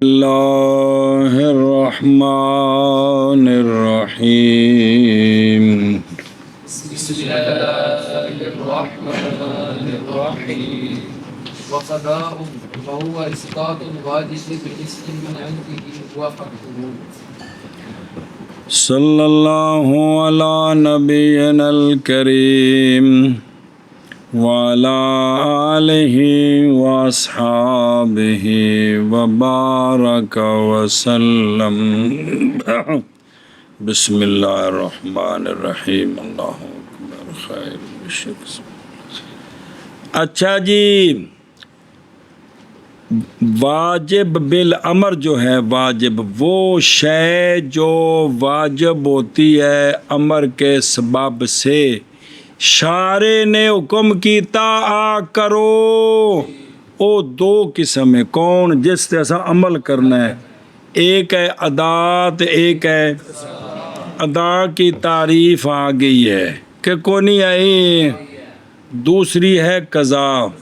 Bismillahirrahmanirrahim. Bismillahirrahmanirrahim. Wa qada'un wa huwa isqatun wajibin bi ismin min 'indihi wa faqduhu. Sallallahu ala nabiyyinal kareem wa ala alihi wa ashabihi wa baraka wa sallam. Bismillahirrahmanirrahim. Allahu akbar. Khair shukr. अच्छा जी, वाजिब bill अमर जो है, वाजिब वो शय जो वाजिब होती है अमर के सबब से। शारे ने हुक्म कीता आ करो। वो दो किस्म है। कौन? जिस ते असा अमल करना है। एक है अदात, एक है अदा की तारीफ आ गई है कि को नहीं आई। दूसरी है कज़ा।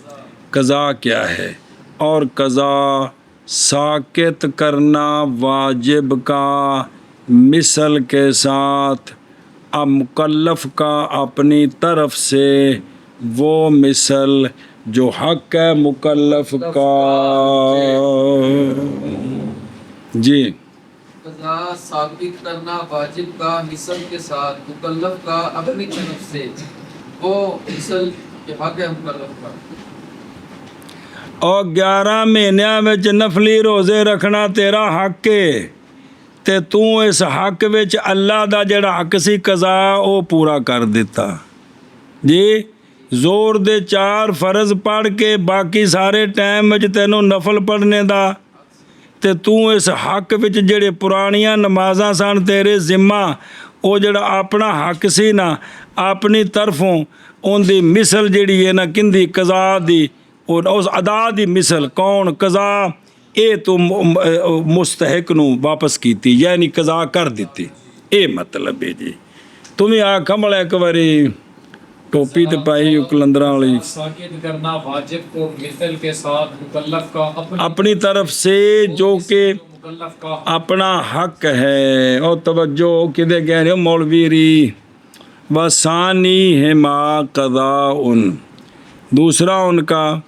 कज़ा क्या है? और कज़ा साकित करना वाजिब का मिसल के साथ मुकल्लफ का अपनी तरफ से वो मिसल जो हक है मुकल्लफ का। जी, कज़ा साबित करना वाजिब का मिसल के साथ मुकल्लफ का अपनी तरफ से वो मिसल के हक है मुकल्लफ का। और 11 महीनों में नफली रोज़े रखना तेरा हक है ते तू इस हक विच अल्लाह दा जिहड़ा हक सी कज़ा वो पूरा कर दिता जी। जोर दे 4 फर्ज पढ़ के बाकी सारे टाइम विच तैनूं नफल पढ़ने दा ते तू इस हक विच जिहड़े पुरानियां नमाज़ां सन तेरे जिम्मा वो जिहड़ा अपना हक सी ना अपनी तरफों उनकी मिसल जिहड़ी है ना किंदी कज़ा दी और उस अदा दी मिसल कौन? कज़ा ये तो मुस्तहक नूं वापस कीती यानी कज़ा कर दिती। ये मतलब है जी। तुम्हें आ कमल एक बारी टोपी तो पाई कलंदरा वाली। साकित करना वाजिब को मिसल के साथ मुकल्लफ का अपनी तरफ से जो कि मुकल्लफ का अपना हक है। और तवज्जो किधे कह रहे हो मौलवीरी। वसानी है माँ कज़ा उन। दूसरा उनका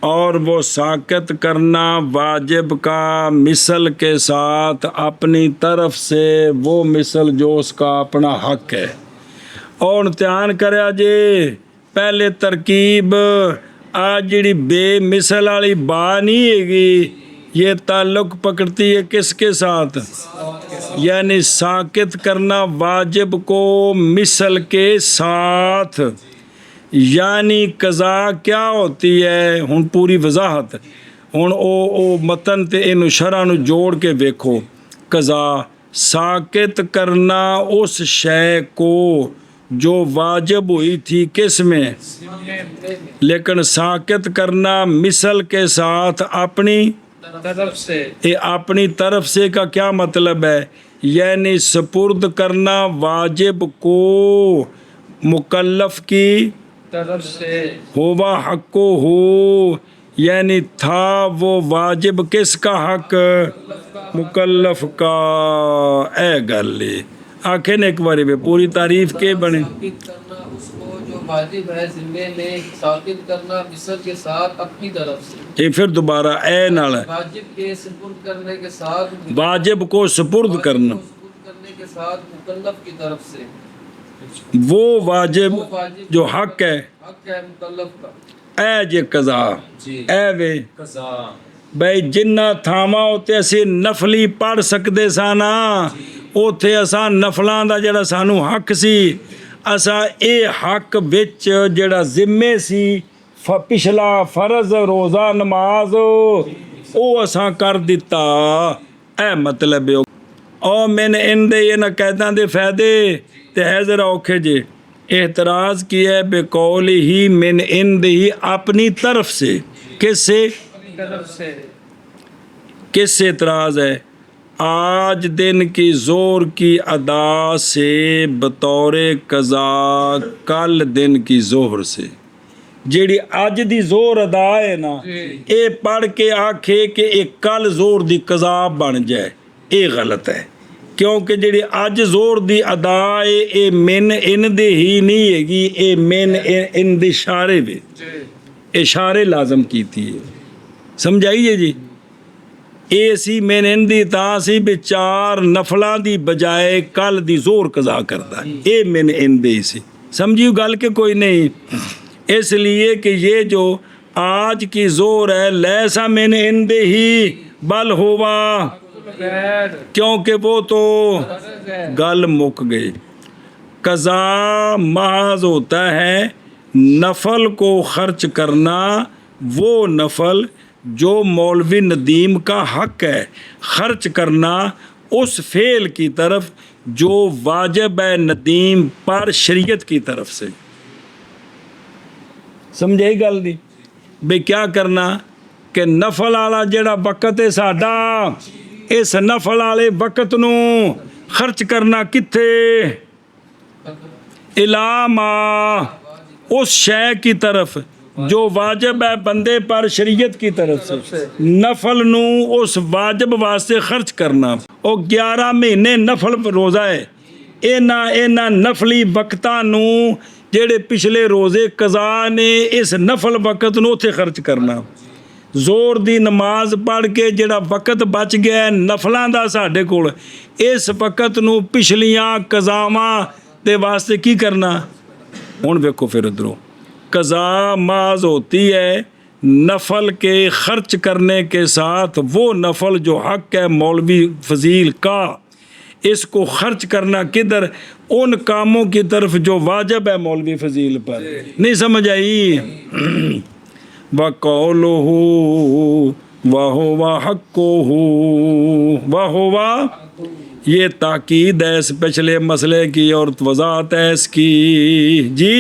और वो साकित करना वाजिब का मिसल के साथ अपनी तरफ से वो मिसल जो उसका अपना हक है। और ध्यान करा जे पहले तरकीब आज जिहड़ी बेमिसल वाली बा नहीं हैगी ये ताल्लुक पकड़ती है किसके साथ? यानी साकित करना वाजिब को मिसल के साथ। यानी कज़ा क्या होती है? हुण पूरी वजाहत हुण ओ मतन ते इनू शरह नू जोड़ के वेखो। कज़ा साकित करना उस शय को जो वाजिब हुई थी किस में, लेकिन साकित करना मिसल के साथ अपनी तरफ से। ये अपनी तरफ से का क्या मतलब है? यानी सपुर्द करना वाजिब को मुकल्लफ की तरफ से होवा हक्को हो। यानी था वो वाजिब किसका हक? मुकल्लफ का। ए गल आखे ने एक बारी में पूरी तारीफ के बने। साकित करना उसको जो वाजिब है जिम्मे में साकित करना मिसल के साथ अपनी तरफ से। ये फिर दोबारा ए नाल वाजिब के सुपुर्द करने के साथ वाजिब को सुपुर्द करना सुपुर्द करने के साथ मुकल्लफ की तरफ से वो वाजिब जो हक है मुकल्लफ का। ए जे कज़ा ए वे कज़ा बई जिन्ना थावां उत्ते असीं नफली पढ़ सकदे सां ना उत्थे असां नफलां दा जिहड़ा सानू हक सी असां ये हक विच जिहड़ा जिम्मे सी पिछला फर्ज रोज़ा नमाज वो असां कर दिता। ए मतलब है। और मैंने इनदे इन्हां कैदां दे फायदे ते है ज़रा औखे जे। एतराज़ किया है बेकौल ही मिन इंद ही अपनी तरफ से। किससे? तरफ से। किस एतराज़ है? आज दिन की ज़ोर की अदा से बतौर कज़ा कल दिन की ज़ोहर से। ਜਿਹੜੀ ਅੱਜ ਦੀ ਜ਼ੋਰ ਅਦਾ ਹੈ ਨਾ, ਇਹ ਪੜ੍ਹ ਕੇ ਆਖੇ ਕਿ ਇਹ ਕੱਲ ਜ਼ੋਰ ਦੀ ਕਜ਼ਾ ਬਣ ਜਾਏ, ਇਹ ਗਲਤ ਹੈ। ਕਿਉਂਕਿ ਜਿਹੜੀ ਅੱਜ ਜ਼ੋਰ ਦੀ ਅਦਾ ਹੈ ਇਹ ਮਿਨ ਇਨ ਦੇ ਹੀ ਨਹੀਂ ਹੈਗੀ, ਇਹ ਮਿਨ ਇਨ ਦੇ ਇਸ਼ਾਰੇ ਵਿੱਚ ਇਸ਼ਾਰੇ ਲਾਜ਼ਮ ਕੀਤੀ ਹੈ। ਸਮਝਾਈਏ ਜੀ, ਇਹ ਸੀ ਮਿਨ ਇਨ ਦੀ ਤਾਂ ਸੀ ਵੀ 4 ਨਫਲਾਂ ਦੀ ਬਜਾਏ ਕੱਲ ਦੀ ਜ਼ੋਰ ਕਜ਼ਾ ਕਰਦਾ, ਇਹ ਮਿਨ ਇਨ ਦੇ ही ਸੀ। समझियो गल के कोई नहीं, इसलिए कि ये जो आज की जोर है लैसा मिन इंदे ही बल होवा, क्योंकि वो तो गल मुक गई। कज़ा महज होता है नफल को खर्च करना, वो नफल जो मौलवी नदीम का हक है खर्च करना उस फेल की तरफ जो वाजिब है नदीम पर शरीयत की तरफ से। समझे गल दी भी क्या करना कि नफल वाला जेड़ा वक़्त है साडा, इस नफल वाले वक़्त नू खर्च करना किथे, इलामा उस शय की तरफ जो वाजिब है बंदे पर शरीयत की तरफ से। नफल नू उस वाजिब वास्ते खर्च करना। और 11 महीने नफल रोज़ा है, इन्हां नफली वक्तां नू जेड़े पिछले रोज़े कज़ा ने इस नफल वक़्त नू उत्थे खर्च करना। जोर दी नमाज पढ़ के जेड़ा वक़्त बच गया नफलां दा साडे कोल, इस वक़्त नू पिछलियां कज़ावां दे वास्ते की करना। हुण वेखो फिर इधरों कज़ा माज होती है नफल के खर्च करने के साथ वो नफल जो हक है मौलवी फजील का, इसको खर्च करना किधर, उन कामों की तरफ जो वाजिब है मौलवी फजील पर। नहीं समझ आई। वक़ौलुहु वहुवा हक़्क़ुहु वहुवा, ये ताकीद है इस पिछले मसले की और वज़ाहत है इसकी जी।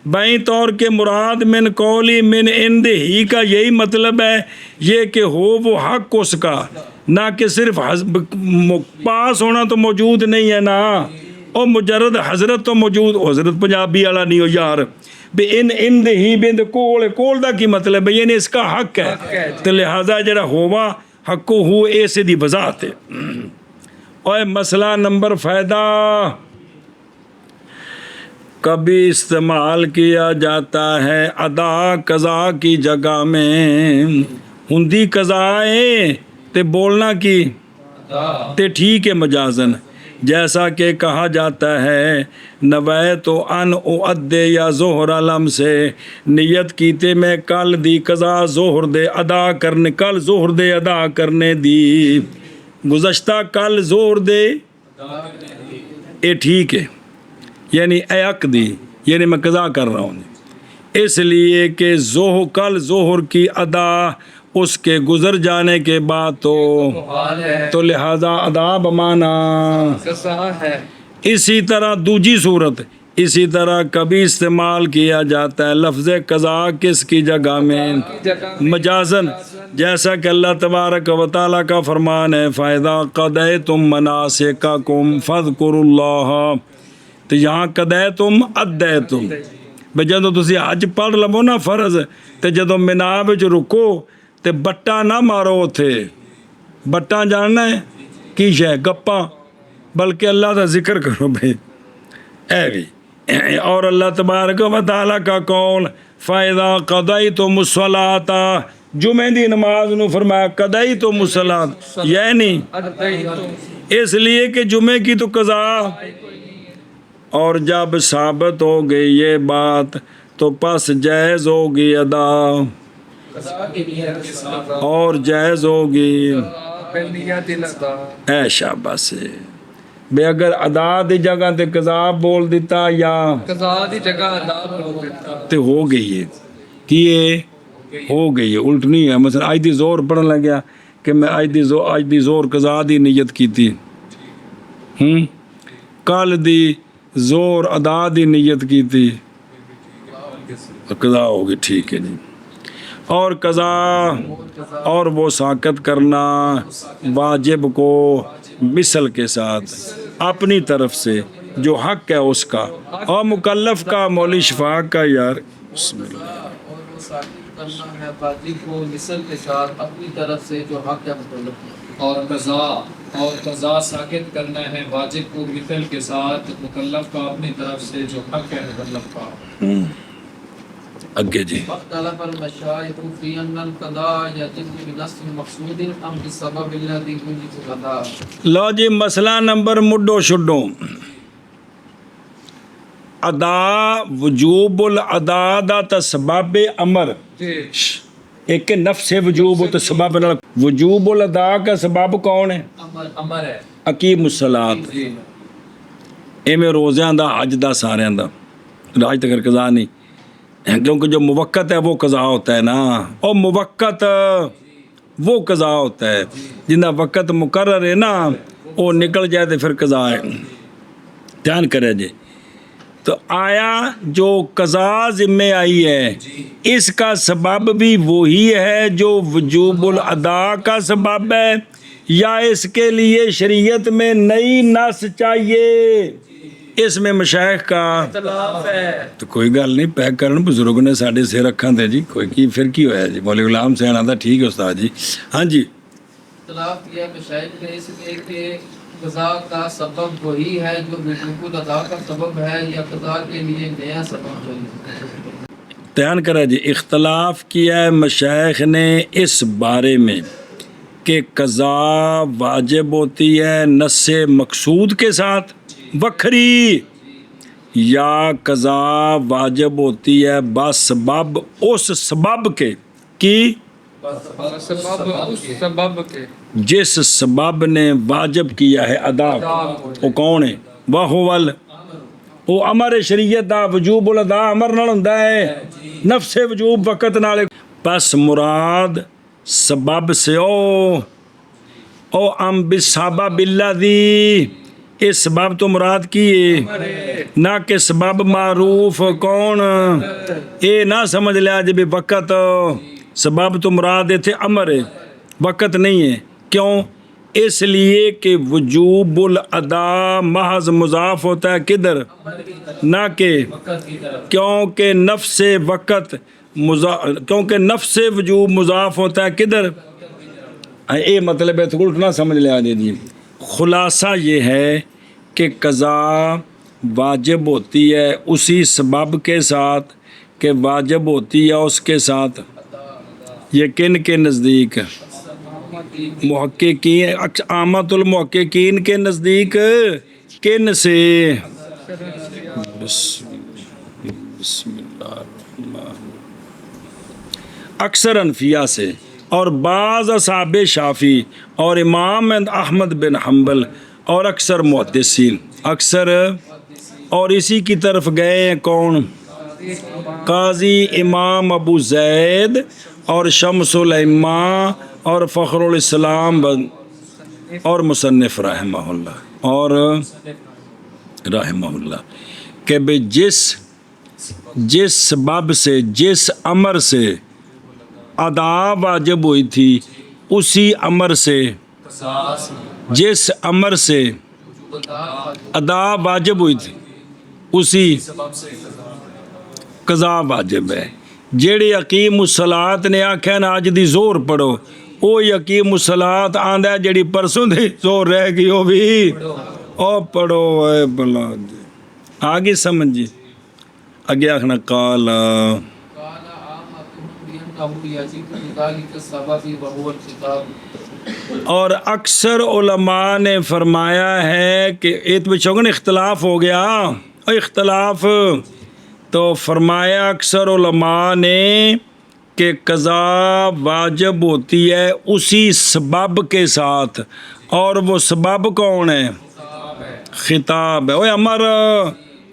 बाई तौर के मुराद मिन कौली मिन इंद ही का यही मतलब है ये कि हो वो हक उसका, ना कि सिर्फ पास होना तो मौजूद नहीं है ना, और मुजरद हजरत तो मौजूद, हजरत पंजाबी वाला नहीं हो यार भी इन इंद ही बिंद कोल, कोल का की मतलब है यानी इसका हक है, तो लिहाजा जरा होवा हक्को हो ऐसे दी वजाहत है। और मसला नंबर फ़ायदा कभी इस्तेमाल किया जाता है अदा कज़ा की जगह में। हुंदी कज़ा है ते बोलना की ते ठीक है मजाजन, जैसा कि कहा जाता है नवै तो अन उअद्दे या ज़ोहर अलम से, नियत की ते मैं कल दी कज़ा ज़ोहर दे अदा करने, कल ज़ोहर दे अदा करने दी, गुज़श्ता कल ज़ोहर दे, ये ठीक है यानी अक दी, यानी मैं कज़ा कर रहा हूँ, इसलिए कि कल ज़ोहर की अदा उसके गुज़र जाने के बाद तो लिहाजा अदा बमाना है। इसी तरह दूजी सूरत, इसी तरह कभी इस्तेमाल किया जाता है लफ्ज़ कज़ा किसकी जगह में मजाजन, जैसा कि अल्लाह तबारक व तआला का फरमान है फ़ायदा क़दै तुम मनासिकाकुम फ़ज़्कुरुल्लाह, तो यहाँ कदै तुम अदै तुम भी जदों तुसी हज पढ़ लवो ना फर्ज, तो जदों मिना विच रुको तो बट्टा ना मारो, उत्थे बट्टा जानना है की शै, गप्पा, बल्कि अल्लाह का जिक्र करो भाई ऐ भी। और अल्लाह तबारक व तआला का कौल फ़ायदा क़दै तुम मुस्सलाता, जुमे दी नमाज नू फरमाया कदै तुम मुस्सलात, यानी इसलिए कि जुमे की तो कज़ा। और जब साबित हो गई ये बात तो पस जायज़ होगी अदा, और जायज़ होगी ऐ शाबाश बे अगर अदा दी जगह ते कज़ा बोल दिता या कज़ा दी जगह अदा बोल दिता ते हो गई है कि ये हो गई है, उल्ट नहीं है। मसलन अज दी जोर पढ़न लग गया कि मैं अज दी जोर कज़ा दी नीयत की थी, कल दी जोर अदा दी नीयत की थी, कज़ा होगी, ठीक है जी। और कज़ा और वो साकत करना वाजिब को मिसल के साथ अपनी तरफ से जो हक है उसका, और मुकल्लफ का मौली शफा का यार बिस्मिल्लाह। करना है वाजिब को मिसल के साथ अपनी तरफ से जो हक है मुकल्लफ का। और कज़ा साकित करना है वाजिब को मिथल के साथ मुकल्लफ का अपनी तरफ से जो हक है मुकल्लफ का। अगे जी वख्तलफ़ अल-मशाइख़ फ़ी अन्नल क़ज़ा यजिब बिनस्सिन मक़सूदिन अम बिसबब अल्लज़ी युजिबु क़ज़ा। लो जी मसला नंबर मुड्डो शुड्डो अदा वजूबुल अदा दा ता सबब अमर एक नफ्स वजूब तो सबब नाल वजूबुल अदा का सबब कौन है अमर है अकीमुस्सलात इवें रोज़ियां दा हज दा सारियां दा राज तक कज़ा नहीं क्योंकि जो मुवक्कत है वो कज़ा होता है ना और मुवक्कत वो कज़ा होता है जिंदा वक़्त मुकर्रर है ना वो निकल जाए तो फिर कज़ा है ध्यान करे जी तो आया जो कज़ा ज़िम्मे आई है इसका सबब भी वही है जो वजूबुल अदा का सबब है या इसके लिए शरीयत में नई नस चाहिए इसमें मशाइख का इख्तिलाफ है। तो कोई गल नहीं पैक करन बुजुर्ग ने साढ़े सिर अखां ते जी कोई की फिर की होया जी मौलवी गुलाम सैन आंदा ठीक है उस्ताद जी हाँ जी इख्तिलाफ किया मशाइख ने इसलिए कि क़ज़ा का सबब वही है जो वजूबुल अदा का सबब है या क़ज़ा के लिए नया सबब चाहिए। ध्यान करा जी इख्तलाफ किया है मशाइख ने इस बारे में कि कज़ा वाजिब होती है नस्से मकसूद के साथ वखरी या कज़ा वाजिब होती है बसबब उस सबब के की सबब के जिस सबब ने वाजिब किया है अदा वो कौन है वह वल वो अमर शरीयत दा वजूबुल अदा अमर नाल हुंदा है नफ्से वजूब वक़्त नाल बस मुराद सबब से ओ अम बिसाबा बिल्लादी इस सबब तो मुराद की है ना कि सबब मारूफ कौन ये ना समझ लिया जी भी वक़्त सबब तो मुराद इत्थे अमर है वक़्त नहीं है क्यों इसलिए कि वजूबुल अदा महज मुजाफ होता है किधर ना कि क्योंकि नफ्स वक़्त क्योंकि नफ्स वजूब मुजाफ होता है किधर ये मतलब है थोड़ा ना समझ लिया जी खुलासा ये है कि कज़ा वाजिब होती है उसी सबब के साथ कि वाजिब होती है उसके साथ ये किन के नज़दीक मुहक्किकीन आमतुल मुहक्किकीन के नज़दीक किन से अक्सर अनफिया से और बाज़ असहाबे शाफ़ी और इमाम अहमद बिन हम्बल और अक्सर मुहद्दिसीन अक्सर और इसी की तरफ गए हैं कौन काजी इमाम अबू जैद और शमसुल इम्मा और फ़खरुल इस्लाम और मुसन्निफ़ रहमहुल्लाह और रहमहुल्लाह कि भाई जिस सबब से जिस अमर से अदा वाजिब हुई थी उसी अमर से जिस अमर से अदा वाजिब हुई थी उसी कज़ा वाजिब है जेड़ी अकीमुस्सलात ने आख्या ना अज दी जोर पढ़ो वो अकीमुस्सलात आंदा जेड़ी परसों दी जोर रह गई वो भी ओ पढ़ो है भला आगे समझ जी अगे आखना काल और अक्सर उलमा ने फरमाया है कि एक बिचौगन इख्तलाफ हो गया और इख्तलाफ तो फरमाया अक्सर उलमा ने कि कज़ा वाजिब होती है उसी सबब के साथ और वो सबब कौन है खिताब है ओए अमर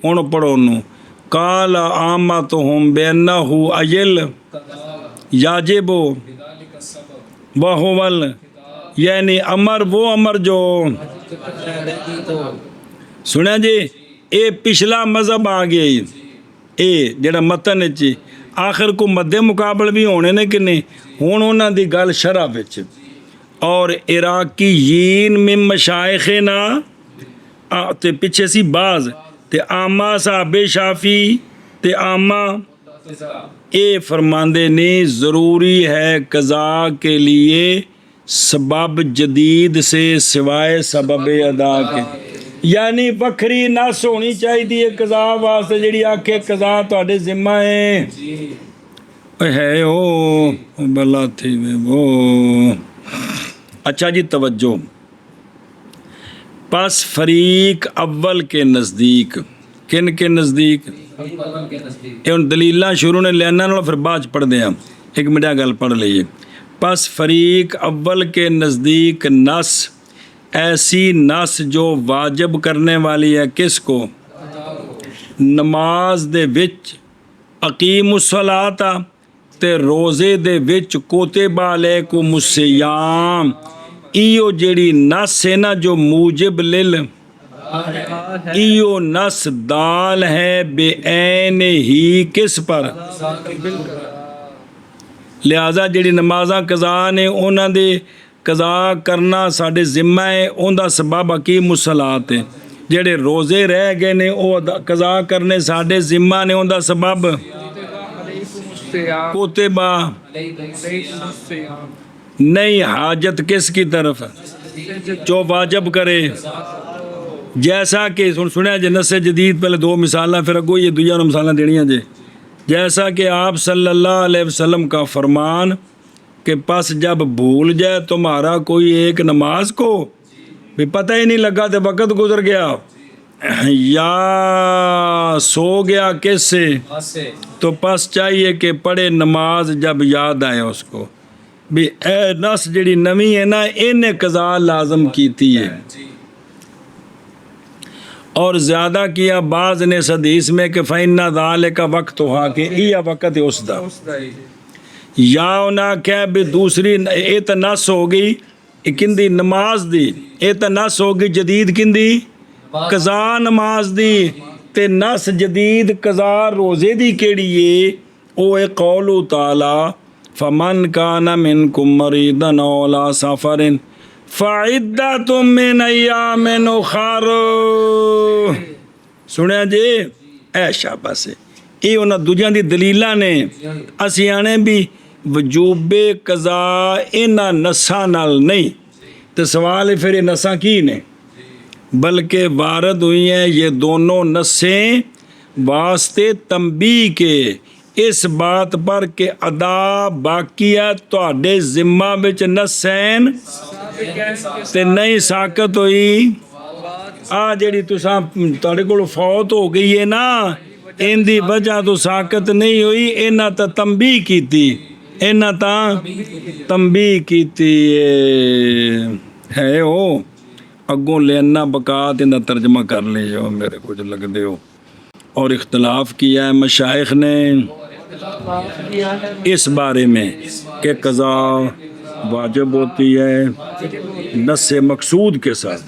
हुण पढ़ो नू काल आमतुहुम बिअन्नहु अजिल याजिबो वहुवल यानी अमर वो अमर जो सुनिया जी ये पिछला मज़हब आ गया ये जेड़ा मतन च आखिर को मध्य मुकाबल भी होने ने कि नहीं हुण उन्हां दी गल शरह विच और इराकीयीन मिन मशाइखे ना ते पिछे सी बाज ते आमा साहबे शाफी ते आमा ये फरमाते नहीं ज़रूरी है कज़ा के लिए सबब जदीद से सिवाय सबब अदा के, यानी बखरी नस होनी चाहिए कज़ा वास्ते जिहड़ी आखे कज़ा तुहाडे जिम्मा है। है ओ बला थी वो। अच्छा जी तवज्जो, पस फरीक अव्वल के नज़दीक, किन के नज़दीक? ये हुण दलीलां शुरू ने लियाना नाल फिर बाद च पढ़दे हैं, एक मिनट गल पढ़ लीजिए। पस फरीक अव्वल के नज़दीक नस ऐसी नस जो वाजिब करने वाली है किसको? नमाज दे विच अकीमुस्सलाता ते रोज़े दे विच कोतेबा अलैकुमुस्सियाम, इयो जेड़ी नस है ना जो मूजिब लिल, इयो नस दाल है बेऐन ही किस पर? लिहाजा जेड़ी नमाज़ां कज़ा ने उन्हां दे कज़ा करना साडे जिम्मा है, उनका सबब अकीमुस्सलात है। जेड़े रोज़े रह गए ने वो कज़ा करने साडे जिम्मा ने, उनका सबब कोतेबा नहीं। हाजत किसकी तरफ? जो वाजब करे। जैसा कि सुनिया जे नस्से जदीद, पहले दो मिसालां फिर अगो ये दूजा मिसालां देनियां जे। जैसा कि आप सल्लल्लाहु अलैहि वसल्लम का फरमान कि पस जब भूल जाए तुम्हारा कोई एक नमाज को, भी पता ही नहीं लगा तो वक़्त गुजर गया, या सो गया किससे, तो पस चाहिए कि पढ़े नमाज जब याद आए उसको। भी ए नस जिहड़ी नवी है ना, इन्हें कज़ा लाजम कीती है। और ज़्यादा किया बाज़ ने हदीस में कि फ़इन्ना ज़ालिका वक्त हुआ कि यह वक़्त है उसदा, या उन्हें क्या भी दूसरी ये तो नस हो गई किंदी नमाज दी, ये तो नस हो गई जदीद किंदी कज़ा नमाज दी, ते नस जदीद कज़ा रोज़े दी केड़ी है? ओ है कौलु ताला फमन काना मिनकुम मरीदन औ अला सफरिन फ़इद्दतुम मिन अय्यामिन उखर। सुनिया जी, ऐ शाबाश है। ये उन्हां दूजियां दी दलीलां ने। असीं आने भी वजूबे कज़ा इन्हां नसां नाल नहीं, तो सवाल है फिर ये नसां की ने? बल्कि वारद हुई हैं ये दोनों नसें वास्ते तंबी के इस बात पर कि अदा बाकी है तुहाडे जिम्मा विच नसैन ते नहीं साकत हुई। आ जिहड़ी तुसां तुहाडे कोल फौत हो गई है ना, इनदी वजह तो साकत नहीं हुई, इन्हां तां तंबी कीती, इन्हां तां तंबी कीती है। ओ अगों लेना बकात इनका तर्जमा कर लीजिए मेरे कुछ लगते हो। और इख्तलाफ किया है मशाइख ने इस बारे में कि कज़ा वाजिब होती है नस्से मकसूद के साथ,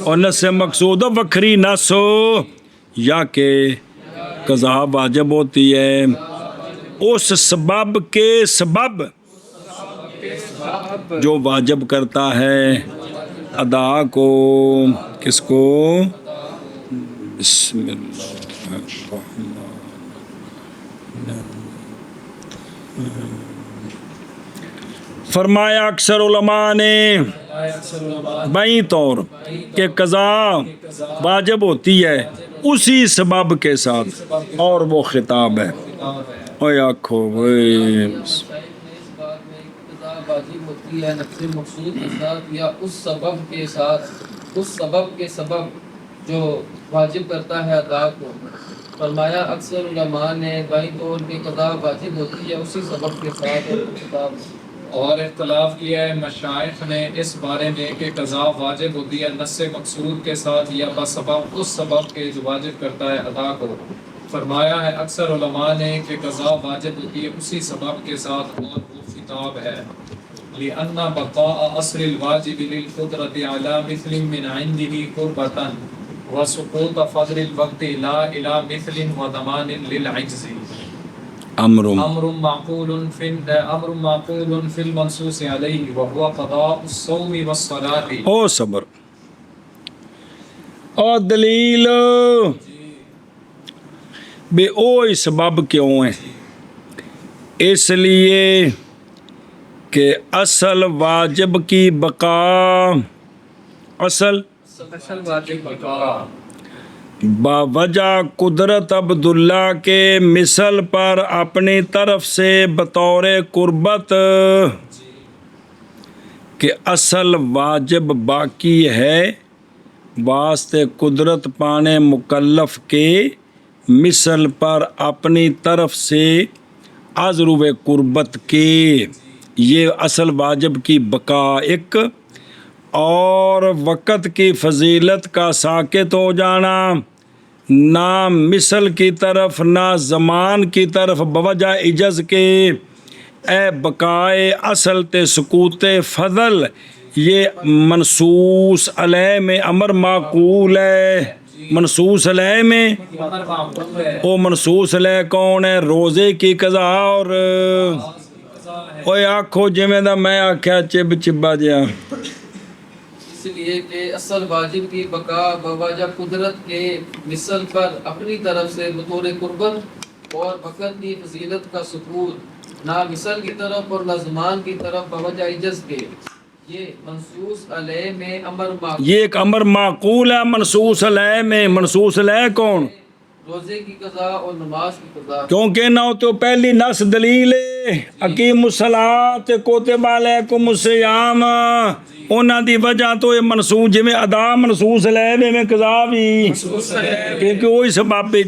और नस्से मकसूद वक्री नस हो, या कि कज़ा वाजिब होती है उस सबब के सबब जो वाजिब करता है अदा को। किसको? फरमाया अक्सर उलमा ने बाई तौर के कज़ा वाजिब होती है उसी सबब के साथ, और वो खिताब है। ओए आखो वाजिब होती है नफ्स मकसूद के साथ या उस सबब के साथ, उस सबब के सबब जो वाजिब करता है अदा को। फरमाया अक्सर उलमा ने बाई तौर पे कज़ा वाजिब होती है उसी सबब के साथ किताब। और इख्तलाफ किया है मशाइख ने इस बारे में कि कज़ा वाजिब होती है नस्से मकसूद के साथ या बसबब उस सबब के जो वाजिब करता है अदा को। फरमाया है अक्सर उलमा ने कि कज़ा वाजिब होती है उसी सबब के साथ, और वो खिताब है लिअन्ना बक़ाअ अस्रिल वाजिब लिलक़ुदरति अला मिस्लिन मिन इंदिही क़ुर्बतन व सुक़ूत फ़ज़लिल वक़्ति ला इला मिस्लिन व ज़मानिन लिल इज्ज़ि। अम्रुम माक़ूलुन फ़िल मंसूस अलैहि व हुवा क़ज़ाउस सौमी वस्सलाति। ओ सबर और दलील बे ओ सबब क्यों है इसलिए कि असल वाजिब की बका, असल असल वाजिब बका बावजह कुदरत अब्दुल्ला के मिसल पर अपनी तरफ से बतौर कुर्बत कि असल वाजिब बाकी है वास्ते कुदरत पाने मुकल्लफ के मिसल पर अपनी तरफ से अज़रुव कुर्बत के, ये असल वाजिब की बका एक, और वक़्त की फजीलत का साकित हो जाना, ना मिसल की तरफ ना ज़मान की तरफ बवजह इजज़ के ए बकाए असल ते सकूत फ़ज़ल, ये मनसूस अलैह में अमर माकूल है। मनसूस अलैह में वो मनसूस अलैह कौन है? रोज़े की कज़ा और ओए आखो जिमें दा मैं आख्या चिब चिब्बा जिहा। इसलिए कि असल वाजिब की बका बवजह कुदरत के मिसल पर अपनी तरफ से बतौर कुर्बत और वक़्त की फजीलत का सुकूत ना मिसल की तरफ और ना ज़मान की तरफ बवजह इजज़ के, ये मनसूस अलैह में अमर माकूल, ये एक अमर माकूल है मनसूस अलैह में। मनसूस अलैह कौन? रोज़े की कज़ा और नमाज की कज़ा। क्योंकि ना तो पहली नस दलील अकीमुस्सलात कुतिबा अलैकुमुस्सियाम, उन्हां दी वजह तो ये मनसूस जिवें अदा मनसूस अलैह में कज़ा भी क्योंकि वही सबब है।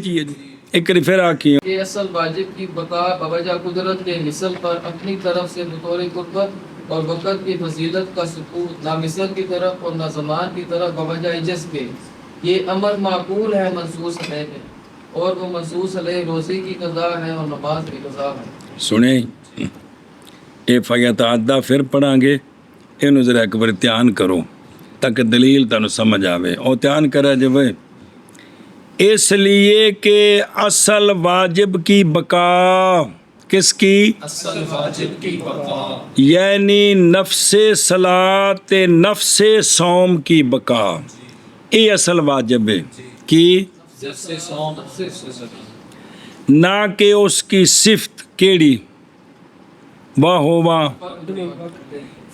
एक फिर आखी ये असल वाजिब की बका बवजह कुदरत के मिसल पर अपनी तरफ से बतौर कुर्बत और वक़्त की फजीलत का सुकूत ना मिसल की तरफ और ना ज़मान की तरफ बवजह इजज़ के, ये अमर माकूल है मनसूस अलैह में, और वो मनसूस अलैह रोज़े की कज़ा है और नमाज की कज़ा है। सुने ये फ़यतादा फिर पढ़ांगे, इन्हू जरा एक बार ध्यान करो ताकि दलील तुहानू समझ आवे और ध्यान करा जावे। इसलिए कि असल वाजिब की बका, किसकी? असल वाजिब की बका, यानी नफ्से सलात नफ्से सौम की बका, ये असल वाजिब है कि जैसे सौम से ना कि उसकी सिफत केड़ी वाह वाह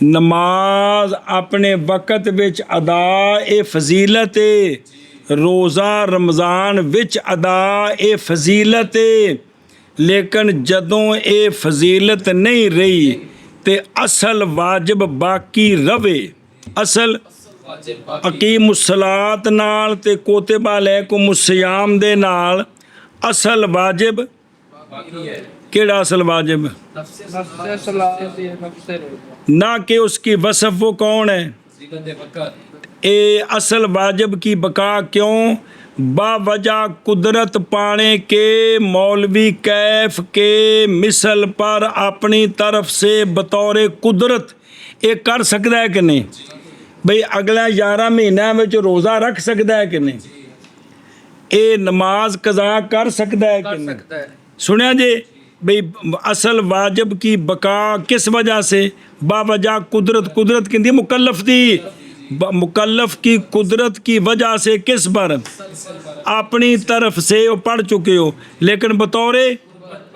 नमाज अपने वक़्त विच अदा ए फजीलत है, रोज़ा रमज़ान विच अदा ए फजीलत है, लेकिन जदों ए फजीलत नहीं रही ते असल वाजिब बाकी रवे। असल अकीमुस्सलात नाल ते कुतिबा अलैकुमुस्सियाम दे नाल असल वाजिब केड़ा असल वाजिब? ना कि उसकी वसफ वो कौन है? ए असल वाजिब की बका क्यों? बावजह कुदरत पाने के मौलवी कैफ के मिसल पर अपनी तरफ से बतौर कुदरत ये कर सकता है कि नहीं? बई अगला 11 महीनों में रोज़ा रख सकता है कि नहीं? ये नमाज कज़ा कर सकता है कि नहीं? सुनिया जी बई असल वाजिब की बका किस वजह से? बावजह कुदरत, कुदरत कहती मुकल्लफ दी, मुकल्लफ की कुदरत की वजह से किस पर? अपनी तरफ से वो पढ़ चुके हो, लेकिन बतौर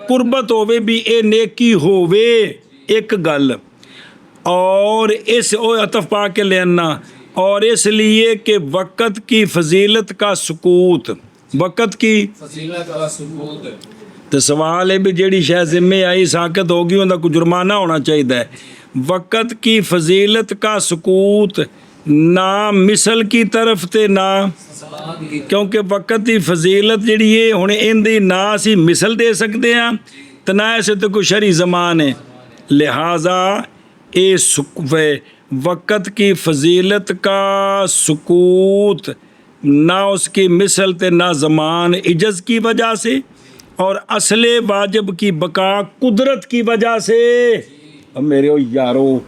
कुर्बत होवे भी ये नेकी होवे एक गल, और इस अतफ पा के लेना, और इसलिए कि वक़्त की फजीलत का सुकूत, वक़्त की फजीलत का सुकूत। तो सवाल है भी जेड़ी शायद जिम्मे आई साकत होगी उनका कोई जुर्माना होना चाहिए। वक़्त की फजीलत का सुकूत ना मिसल की तरफ ते ना, क्योंकि वक़्त की फजीलत जिहड़ी है हुण इहदी ना असीं मिसल दे सकते हैं तो ना ऐसे तो कोई शरी ज़मान है, लिहाजा ये वक़्त की फजीलत का सुकूत ना उसकी मिसल ते ना ज़मान इजज़ की वजह से, और असले वाजिब की बका कुदरत की वजह से। अब मेरे ओ यारो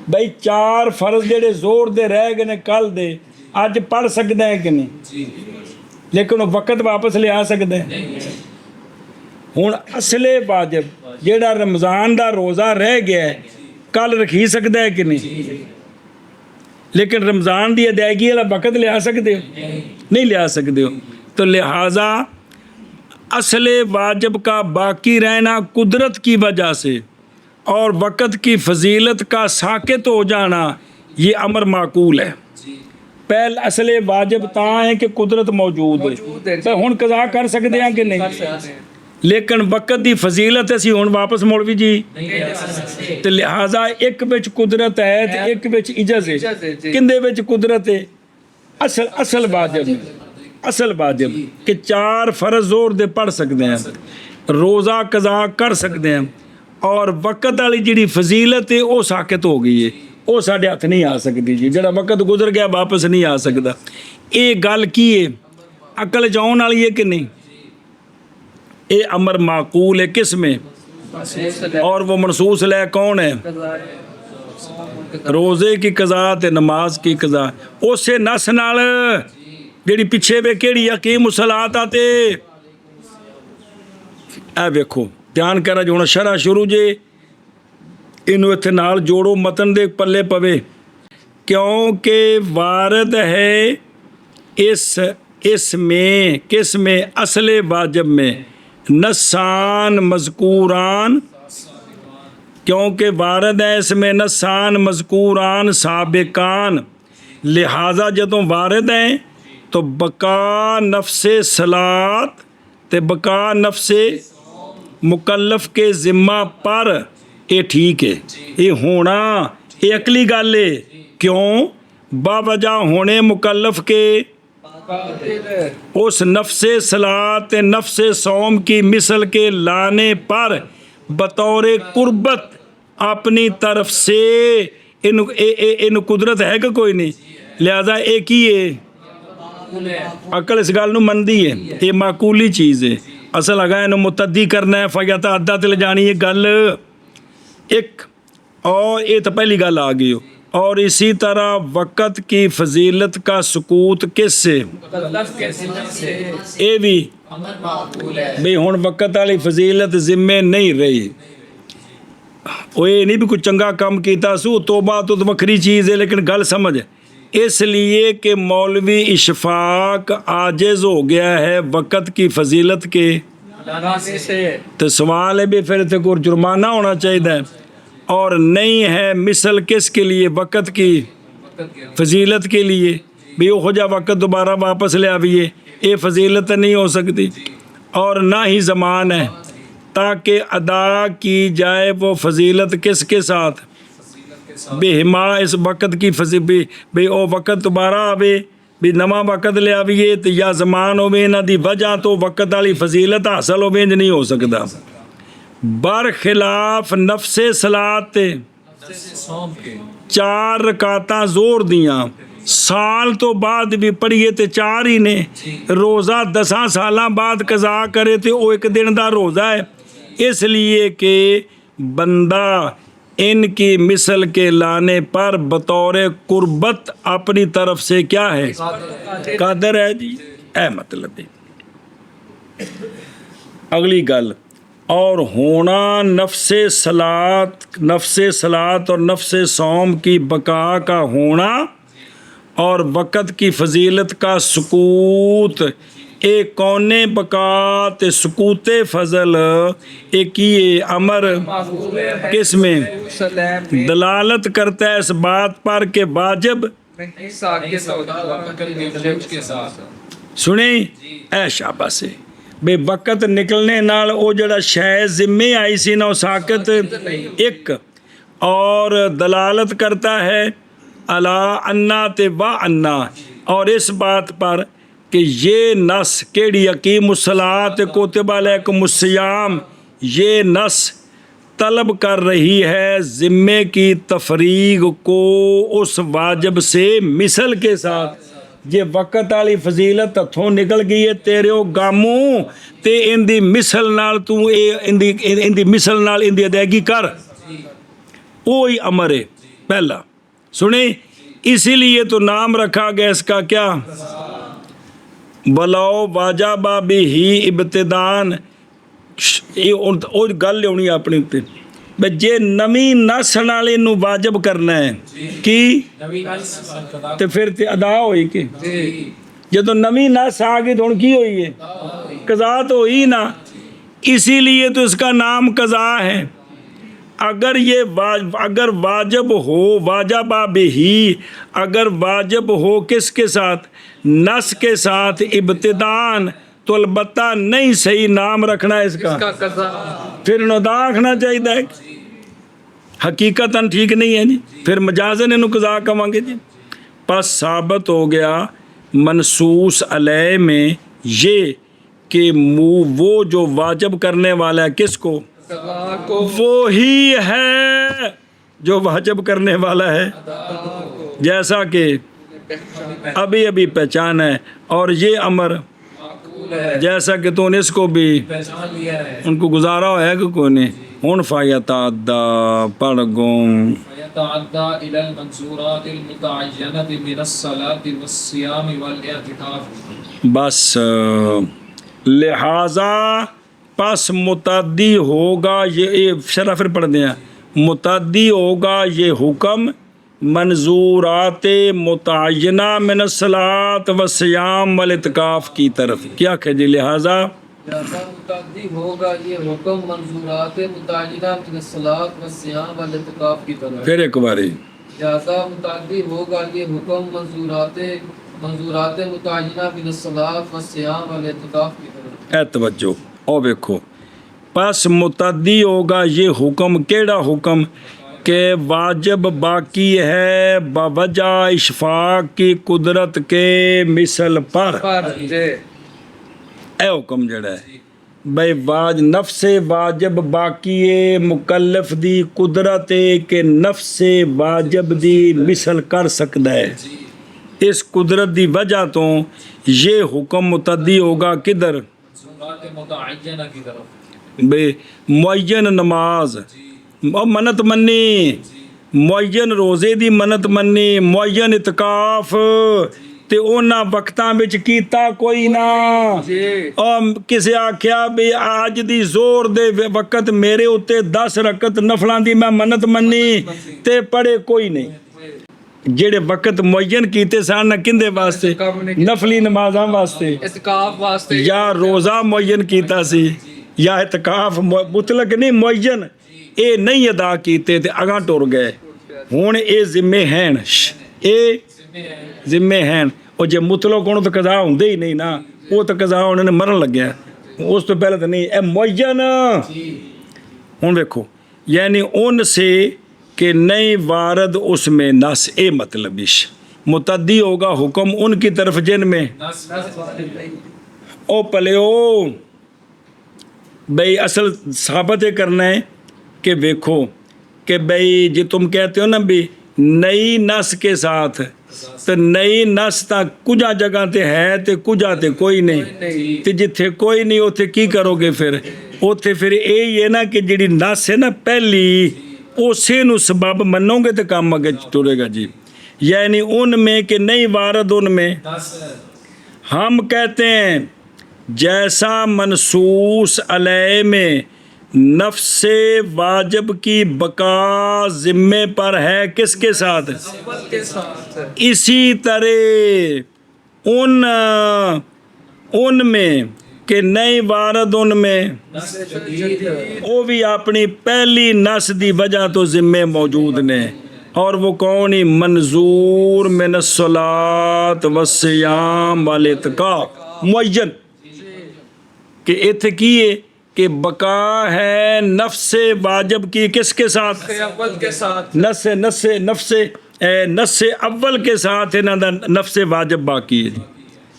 भाई 4 फर्ज जेडे जोर दे रह गए ने कल दे अज पढ़ सकदा है कि नहीं? लेकिन वो वक़्त वापस ले आ सकदा है। हुण असले वाजिब जेड़ा रमज़ान दा रोज़ा रह गया है कल रखी सकदा है कि नहीं? लेकिन रमज़ान की अदायगी वाला वक़्त लिया सकते हो? नहीं लिया सकते हो। तो लिहाजा असले वाजिब का बाकी रहना कुदरत की वजह से और वक़्त की फजीलत का साकित हो जाना ये अमर माकूल है। पहल असले वाजिब ता है कि कुदरत मौजूद है तो हुण कज़ा कर सकते हैं कि नहीं, लेकिन वक़्त की फजीलत असीं हुण वापस मौलवी जी तो लिहाजा एक विच कुदरत है तो एक विच इजज़ है। किंदे विच कुदरत है? असल असल वाजिब में, असल वाजिब कि 4 फर्ज जोर दे पढ़ सकते हैं, रोज़ा कज़ा कर सकते हैं और वक़्त वाली जिहड़ी फजीलत है वो साकित हो गई है, वो साडे हथ नहीं आ सकती जी। जिहड़ा वक़्त गुजर गया वापस नहीं आ सकता। ये गल की है अकल च आउण वाली है कि नहीं? ये अमर माकूल है किस में? और वो मनसूस लै कौन है? रोज़े की कज़ा ते नमाज की कज़ा। उसे नस नाल जिहड़ी पिछे वे किहड़ी हकीम सलात आ ते ए वेखो ध्यान करा जो हुण शरह शुरू जे इनू इत्थे नाल जोड़ो मतन दे पल्ले पवे क्योंकि वारद है इसमें किस में? असले वाजिब में नसान मज़कूरान, क्योंकि वारद है इसमें नसान मज़कूरान साबिकान, लिहाजा जदों वारद है तो बका नफ्से सलात ते बका नफ्से मुकल्लफ के ज़िम्मा पर ये ठीक है, ये होना ये अकली गल है। क्यों? बावजह होने मुकल्लफ के उस नफ्से सलात नफ्से सौम की मिसल के लाने पर बतौर कुर्बत अपनी तरफ से इन कुदरत है कि कोई नहीं, लिहाजा एक ही है। अकल इस गल नूं मनदी है, ये माकूली चीज़ है। असल अगा इन्हूं मुतद्दी करना है फया अद्धा ते ले जानी है गल एक, और ये तो पहली गल आ गई हो। और इसी तरह वक़्त की फजीलत का सुकूत किससे? ये भी भी हुण वक़्त वाली फजीलत जिम्मे नहीं रही। वो ये नहीं भी कुछ चंगा काम किया सू तोबा तो वक्री चीज़ है, लेकिन गल समझ इसलिए कि मौलवी इशफाक आजिज़ हो गया है वक़्त की फजीलत के, तो सवाल है भी फिर तो कोई जुर्माना होना चाहिए और नहीं है। मिसल किसके लिए? वक़्त की फजीलत के लिए भी वो जा वक़्त दोबारा वापस ले आविए, ये फजीलत नहीं हो सकती। और ना ही ज़मान है ताकि अदा की जाए वो फजीलत किसके साथ? बेहिमा इस वक़्त की फजी भी वो वक़्त दोबारा आवे भी नवा वक़्त ले आविए तो या ज़मान होवे इन्हां दी वजह तो वक़्त वाली फजीलत हासिल होवे, इंज नहीं हो सकता। बरखिलाफ नफ्से सलात 4 रकातां जोर दियां साल तो बाद भी पढ़िए तो 4 ही ने। रोज़ा 10 साल बाद कज़ा करे तो वो एक दिन का रोज़ा है, इसलिए कि बंदा इनकी मिसल के लाने पर बतौर कुर्बत अपनी तरफ से क्या है? कादर है जी। ए मतलब है अगली गल। और होना नफ्से सलात और नफ्से सौम की बका का होना और वक़्त की फजीलत का सुकूत, एक कौने बका ते सुकूते फजल एक ही अमर किस में दलालत करता है? इस बात पर के वाजिब सुने ऐ शाबाश है बे वक़्त निकलने नाल वो जड़ा शै जिम्मे आई सी ना साकत एक, और दलालत करता है अला अन्ना ते वा अन्ना, और इस बात पर कि ये नस केड़ी अकीमुस्सलात कुतिबा अलैकुमुस्सियाम, ये नस तलब कर रही है ज़िम्मे की तफरीग को उस वाजिब से मिसल के साथ। जे वक़्त वाली फजीलत हथों निकल गई है तेरे गामू ते इंदी मिसल नाल तू इंदी मिसल नाल इंदी अदायगी कर, वो ही अमर है पहला। सुने इसीलिए तो नाम रखा गया इसका क्या? बलाओ वाजाबा भी ही इब्तिदान। ये गल लियानी अपने उत्ते बे जे नवी नस नाल इनू वाजिब करना है कि तो फिर ते अदा होई कि जदों नवी नस आ गई तो हुण की होई है कज़ा तो ही ना, इसीलिए तो इसका नाम कज़ा है। अगर ये अगर वाजब हो वाजबा बिही, अगर वाजब हो किसके साथ, नस के साथ इब्तिदान, तो अलबत्ता नहीं सही नाम रखना है इसका, कज़ा फिर नदा रखना चाहिए। हकीकतन ठीक नहीं है जी, फिर मजाजन इन्हू कज़ा कहेंगे जी। बस साबित हो गया मनसूस अलैह में ये कि वो जो वाजब करने वाला है किसको, कज़ा को, वो ही है जो वाजब करने वाला है, जैसा कि अभी अभी पहचान है। और ये अमर माकूल है, जैसा कि तूने इसको भी पहचान लिया है। उनको गुजारा है कि कोई नहीं। हुन फ़ायतादा पढ़ गुम फयतअद्दा इलल मंसूरातिल मुतअय्यनति मिनस्सलाति वस्सियामि वल इअतिकाफ। बस लिहाजा पस मुतद्दी होगा ये शरा फिर पढ़ दें, मुतद्दी होगा ये हुक्म मंजूरात मुतअय्यना मिन सलात व सियाम वल इत्काफ की तरफ। क्या कहे जी, लिहाजा जैसा मुतअद्दी होगा ये हुक्म मंजूरात मुतअय्यना मिन सलात व सियाम वल इत्काफ की तरफ। फिर एक बारी जैसा मुतअद्दी होगा ये हुक्म मंजूरात मुतअय्यना मिन सलात व सियाम वल इत्काफ की तरफ। ए तवज्जो और देखो, पस मुतद्दी होगा ये हुक्म, केड़ा हुक्म के वाजिब बाकी है बवजह इशफाक की कुदरत के मिसल पर। ए हुक्म जड़ा है बई नफ्से वाजिब बाकी है मुकल्लफ दी कुदरत है कि नफ्से वाजिब दी मिसल कर सकता है। इस कुदरत दी वजह तो ये हुक्म मुतद्दी होगा किधर, मंसूरात मुतअय्यना की तरफ। बे मुअय्यन नमाज और मनत मन्नी, मुअय्यन रोज़े दी मनत मन्नी, मुअय्यन इतकाफ ते उन्हां वक्तां विच कीता कोई ना। और किसे आख्या भी आज दी जोर दे वक़्त मेरे उत्ते 10 रकत नफलां दी मैं मनत मन्नी ते पढ़े कोई नहीं। ਜਿਹੜੇ वक़्त मुअय्यन कीते सन किंदे वास्ते, नफली नमाज़ां वास्ते इत्काफ वास्ते, या रोज़ा मुअय्यन कीता सी या इतकाफ मुतलक नहीं मुअय्यन, ये नहीं अदा कीते ते अगां टुर गए। हुण ये जिम्मे हैं, ये जिम्मे हैं। और जे मुतलक होण तो कज़ा हुंदे ही नहीं ना, वो तो कज़ा उन्होंने मरन लग्या, उस तो पहले तो नहीं। ए मुअय्यन हुण देखो, यानी उन से कि नहीं वारद उसमें नस, ए मतलब इश मुतद्दी होगा हुक्म उनकी तरफ जिनमें ओ पले ओ भाई असल साबित ये करना है कि देखो कि भाई जो तुम कहते हो ना भी नई नस के साथ, तो नई नस तक कुछ जगह ते है तो कुछ ते कोई नहीं, तो जिथे कोई नहीं उथे की करोगे फिर, उथे फिर यही है ना कि जिहड़ी नस है ना पहली उसे नु सबब मनोगे तो काम आगे टुरेगा जी। यानी उनमें कि नहीं वारद उनमें, हम कहते हैं जैसा मनसूस अलैह में नफ्से वाजिब की बका जिम्मे पर है किसके साथ, इसी तरह उनमें कि नहीं वारद उनमें वो भी अपनी पहली नस दी वजह तो जिम्मे मौजूद ने। और वो कौन ही, मंजूर मिनस्सलात वस्सियाम वल इत्काफ मुअय्यन, कि इत्थे की है कि बका है नफ्से वाजिब की किसके साथ, नफ्से अव्वल के साथ इन्हां दा नफ्से वाजिब बाकी है।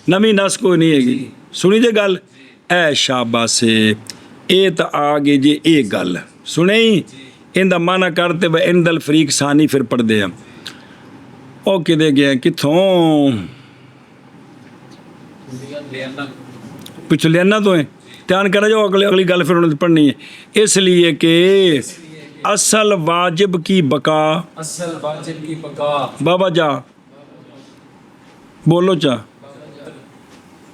नवी नस कोई नहीं हैगी। सुनी जे गल, ऐ शाबाशे ये तो आ गई जी ये गल सुने ही इंदा माना करते व इंदल फरीक सानी फिर पढ़ते हैं। ओ किदे गया किथों पिछले तो है, ध्यान करा जाओ अगली गल फिर उन्होंने पढ़नी है। इसलिए कि असल वाजिब की बका, असल वाजिब की बका, बाबा जा बोलो चा,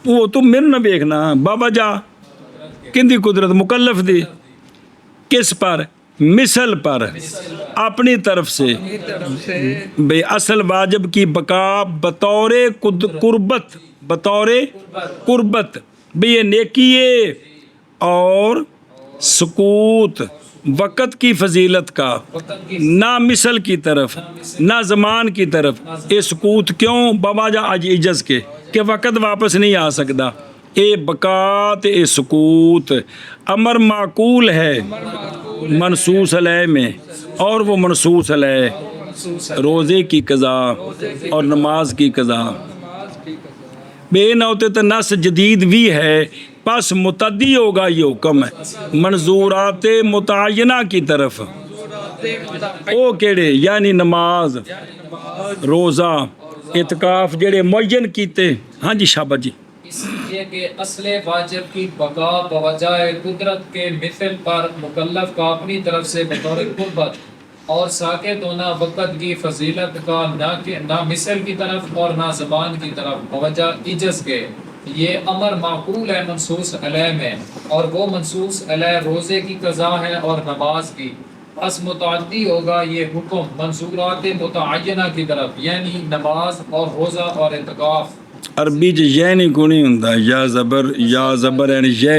वो तुम मेरे ना देखना बाबा जा किंदी कुदरत मुकल्लफ दी किस पर, मिसल पर अपनी तरफ से बे असल वाजिब की बका बतौरे कुर्बत, बतौरे कुर्बत भी ये नेकी है और सुकूत वक़्त की फजीलत का वक़्त की ना मिसल की तरफ ना ज़मान की तरफ। ये सुकूत क्यों बाबाजा अज इजज़ के कि वक़्त वापस नहीं आ सकता। ये बकात ये सुकूत अमर माकूल है मनसूस अलैह में, और वो मनसूस अलैह रोज़े की कज़ा और नमाज की कज़ा। बे न होते तो नस जदीद भी है, पस मुतद्दी होगा ये हुक्म मंजूरात मुतय्यना की तरफ। ओ केड़े यानी नमाज रोज़ा इतकाफ जेड़े मुअय्यन कीते। हाँ जी शाबाश जी। इसलिए कि असले वाजिब की बका बवजाए कुदरत के मिसल पर मुकल्लफ का अपनी तरफ से बतौर कुर्बत और साकित होना वक़्त की फजीलत का ना मिसल की तरफ और ना ज़बान की तरफ बवजह इजज़ के। ये अमर माकूल है मनसूस अलैह में, और वो मनसूस अलैह रोज़े की कज़ा है और नमाज की। बस मुतअद्दी होगा ये हुक्म मंसूरात मुतअय्यना की तरफ, यानी नमाज और रोज़ा और इत्काफ। अरबी च यह नहीं कोनी हुंदा या ज़बर एंड ये।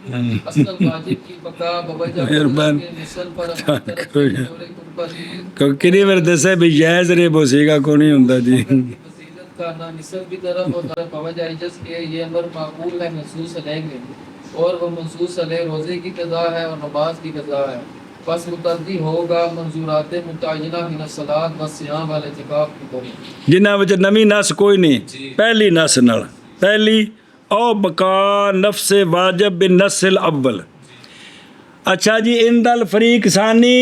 असल वाजिब की बका बवजह मेहरबान। के मिसल पर अपनी तरफ से बतौर कुर्बत क्योंकि कितनी बार दसे भी जैज़ रे बोसेगा कोनी हुंदा जी। फजीलत का ना मिसल की तरफ और ना बवजह इजज़ के। ये अमर माकूल है मनसूस अलैह में, और वो मनसूस अलैह रोज़े की कज़ा है और नमाज की कज़ा है। बस मुतअद्दी होगा मंजूरात मुतय्यना मिन सलात व सियाम व इतिकाफ की तरफ। जिन्हां विच नवीं नस कोई नहीं, पहली नस नाल पहली औ बका नफ्स वाजिब बिन नस्ल अव्वल। अच्छा जी इंदल फरीक सानी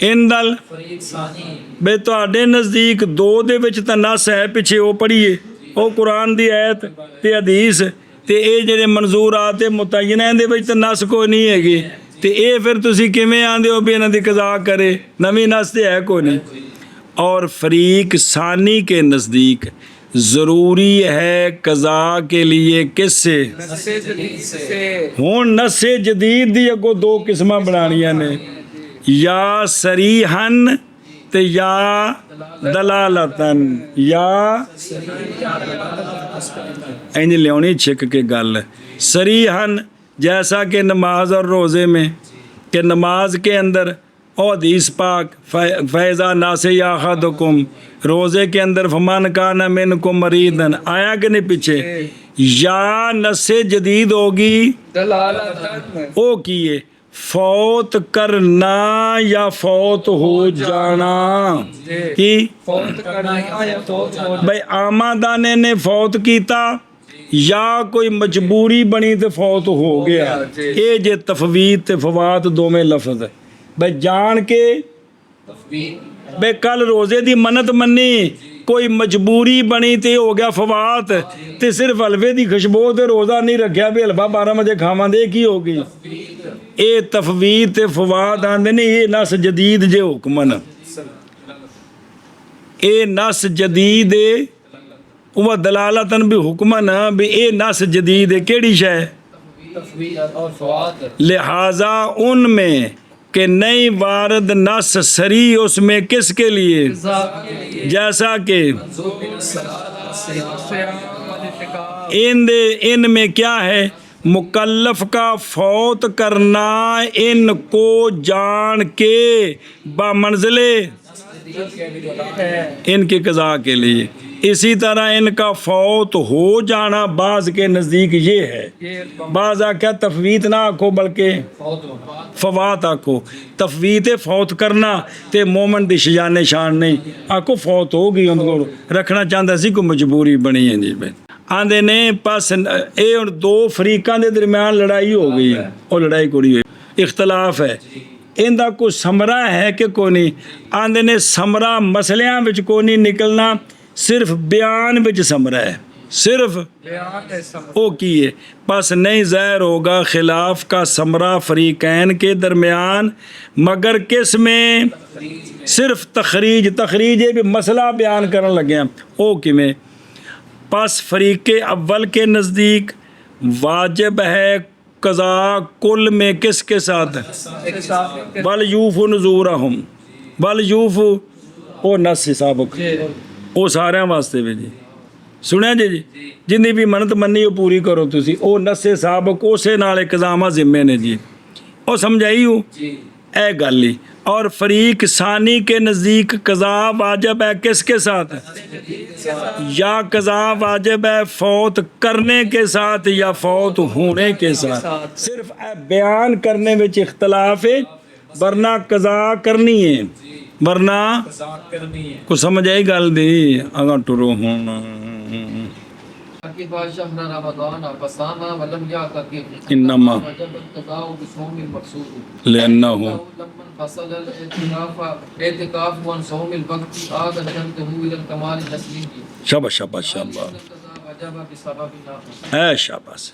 इंदल फरीक सानी बे तुहाडे नज़दीक दो दे विच तां नस है, पिछे वो पढ़िए ਉਹ कुरान दी आयत ते हदीस ते ਇਹ ਜਿਹੜੇ मंजूरात मुतय्यना दे विच तां नस कोई नहीं हैगी, ਤੇ ਇਹ ਫਿਰ ਤੁਸੀਂ ਕਿਵੇਂ ਆਂਦੇ ਹੋ ਵੀ ਇਹਨਾਂ ਦੀ ਕਜ਼ਾ करे? नवीं नस ते है कोई नहीं। और फरीक सानी के नज़दीक ज़रूरी है कज़ा के लिए किससे हुण नसे जदीद दी अगों दो किस्मां बनानियां ने, या सरीहन ते या दलालतन, या इंज लियानी छिक के गल सरीहन जैसा कि नमाज और रोज़े में कि नमाज के अंदर और हदीस पाक फैज़ा नासे या अहदुकुम, रोज़े के अंदर फमान कान मिनकुम मरीदन आया कि नहीं पीछे, या नसे जदीद होगी ओ किए फौत करना या फौत हो जाना कि भाई आमादाने ने फौत कीता या कोई मजबूरी बनी तो फौत हो गया। ये जे तफवीत ते फवात दोवें लफ्ज़ है। भाई जान के भाई कल रोज़े दी मन्नत मन्नी, कोई मजबूरी बनी तो हो गया फवात, तो सिर्फ हलवे की खुशबू तो रोज़ा नहीं रखा भी हलवा 12 बजे खावांगे की हो गई। ये तफवीत ते फवात आंदे ने, ये नस जदीद जे हुक्मन, ये नस जदीद वह दलालतन भी हुक्मन भी ये नस जदीद है केड़ी शय, लिहाजा उनमें कि नई वारद नस सरी उसमें किसके लिए, जैसा कि इनमें क्या है मुकल्लफ का फौत करना इनको जान के बामंज़िले इनकी कज़ा के लिए। इसी तरह इनका फौत हो जाना बाज़ के नज़दीक ये है, बाज़ आख्या तफवीत ना आखो बल्कि फवात आखो। तफवीत फौत करना ते मोमन दी शान शान नहीं, आखो फौत हो गई उनको रखना चाहता सी, कोई मजबूरी बनी है जी। आंदे ने पास ये हुण दो फरीकां दे दरम्यान लड़ाई हो गई है, और लड़ाई कोई हुई इख्तलाफ है, इनका कोई समरा है कि कोई नहीं। आंदे ने समरा मसलियां विच कोई नहीं निकलना, सिर्फ बयान विच समरा है, सिर्फ ओ की है। बस नहीं ज़ाहिर होगा खिलाफ का समरा फरीकैन के दरमियान, मगर किस में सिर्फ तखरीज ये भी मसला बयान करने लगे हैं ओ कि में। बस फरीक़े अव्वल के नज़दीक वाजिब है कज़ा कुल में किसके साथ, बल यूफ़ु नज़ूरहुम, बल यूफ़ु ओ नस हिसाब ओ सारे वास्ते भी जी ਸੁਣਿਆ ਜੀ ਜਿੰਨੀ ਵੀ ਮੰਨਤ ਮੰਨੀ ਉਹ ਪੂਰੀ ਕਰੋ ਤੁਸੀਂ। ਉਹ ਨਸੇ ਸਾਬਕ ਉਸੇ ਨਾਲ ਇਕਜ਼ਾਮਾ ਜ਼ਿੰਮੇ ਨੇ ਜੀ। ਉਹ ਸਮਝਾਈ ਹੋ जी ए गाली। और फरीक सानी के नज़दीक कज़ा वाजिब है किसके साथ? या कज़ा वाजिब है फौत करने के साथ या फौत होने के साथ। सिर्फ बयान करने में इख्तलाफ है, वरना कज़ा करनी है, वरना कज़ा करनी है। को समझ आई गल दी। अगर टुरो होना कि बादशाह रमज़ान फसाना वलम याक़िब इन्नमा वजब क़ज़ाउ बिसौम मक़सूद लेना हो लमन फसल एतिकाफ वन सौम वक्त आग जंतहु इलल कमाल तस्लीम शाबाश शाबाश शाबाश वजब बिसबब नाफ़ है शाबाश।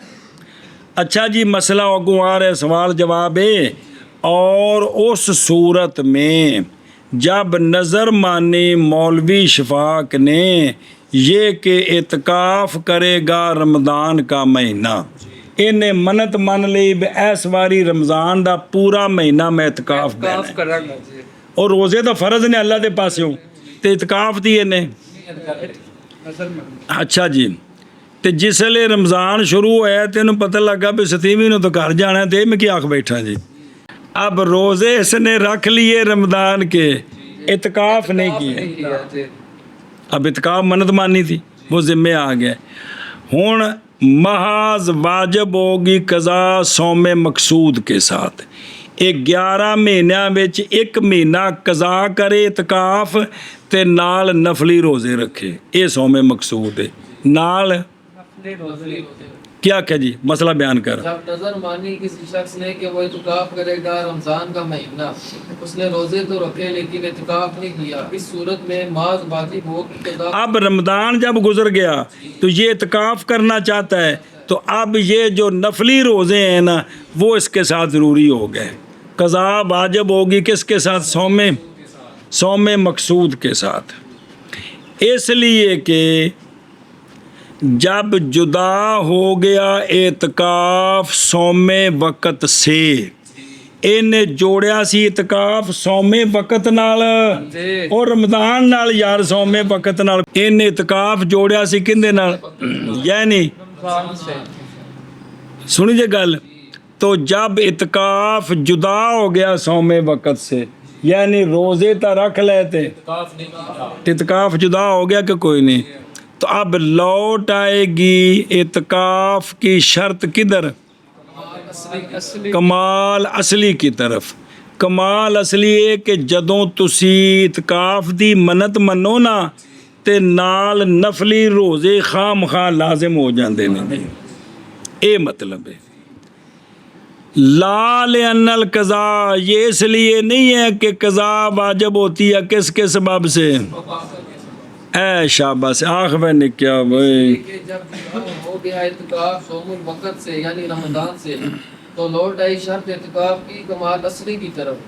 अच्छा जी मसला अगू आ रहा है, सवाल जवाब है। और उस सूरत में जब नज़र मानी मौलवी शफाक ने ये कि इतकाफ करेगा रमज़ान का महीना, इन्हें मन्नत मान ली इस बारी रमज़ान का पूरा महीना मैं इतकाफ देना है। और रोज़े तो फर्ज ने अल्लाह के पासों तो इतकाफ दी इन्हें। अच्छा जी तो जिसले रमज़ान शुरू होया तेन पता लगा भी 27ਵੀਂ ਨੂੰ तो घर जाना है, तो मैं क्या आख बैठा जी। अब रोज़े इसने रख लिए रमज़ान के, इतकाफ नहीं किए। अब इतकाफ मन्नत मानी थी, वो ज़िम्मे आ गया। हुण महाज वाजिब होगी कज़ा सौमे मकसूद के साथ। 11 महीनों में एक महीना कज़ा करे इतकाफ ते नाल नफली रोज़े रखे, ये सौमे मकसूद है। नाल क्या क्या जी मसला बयान कर। जब नजर मानी किसी शख्स ने कि वो इत्काफ करेगा रमजान का महीना, उसने रोजे तो रखे लेकिन इत्काफ नहीं किया, इस सूरत में माज वाजिब हो कि कज़ा। अब रमज़ान जब गुजर गया तो ये इत्काफ करना चाहता है, तो अब ये जो नफली रोज़े हैं ना वो इसके साथ ज़रूरी हो गए। कज़ा वाजिब होगी किसके साथ? सौमे मकसूद के साथ। इसलिए कि जब जुदा हो गया एतकाफ सौमे वक़्त से, इन्हें जोड़िया सी इतकाफ सौमे वक़्त नाल और रमज़ान नाल यार सौमे वक़्त नाल। इन्हें इतकाफ जोड़िया सी किंदे नाल? यानी सुनी जे गल, तो जब इतकाफ जुदा हो गया सौमे वक़्त से, यानी रोज़े तो रख लेते, इतकाफ जुदा हो गया कि कोई नहीं, तो अब लौट आएगी इतकाफ की शर्त किधर? कमाल असली की तरफ। कमाल असली है कि जदों तुसी इतकाफ दी मन्नत मनो ना ते नाल नफली रोज़े खाम खा लाजिम हो जाते हैं। ये मतलब है ला लिअन्नल कज़ा, ये इसलिए नहीं है कि कज़ा वाजिब होती है किसके सबब से? ऐ शाबाश आख मैंने क्या भाई कि जब हो गया इत्काफ सौमुल वक़्त से यानी रमजान से, तो लौट आई शर्त इत्काफ की कमाल असली की तरफ,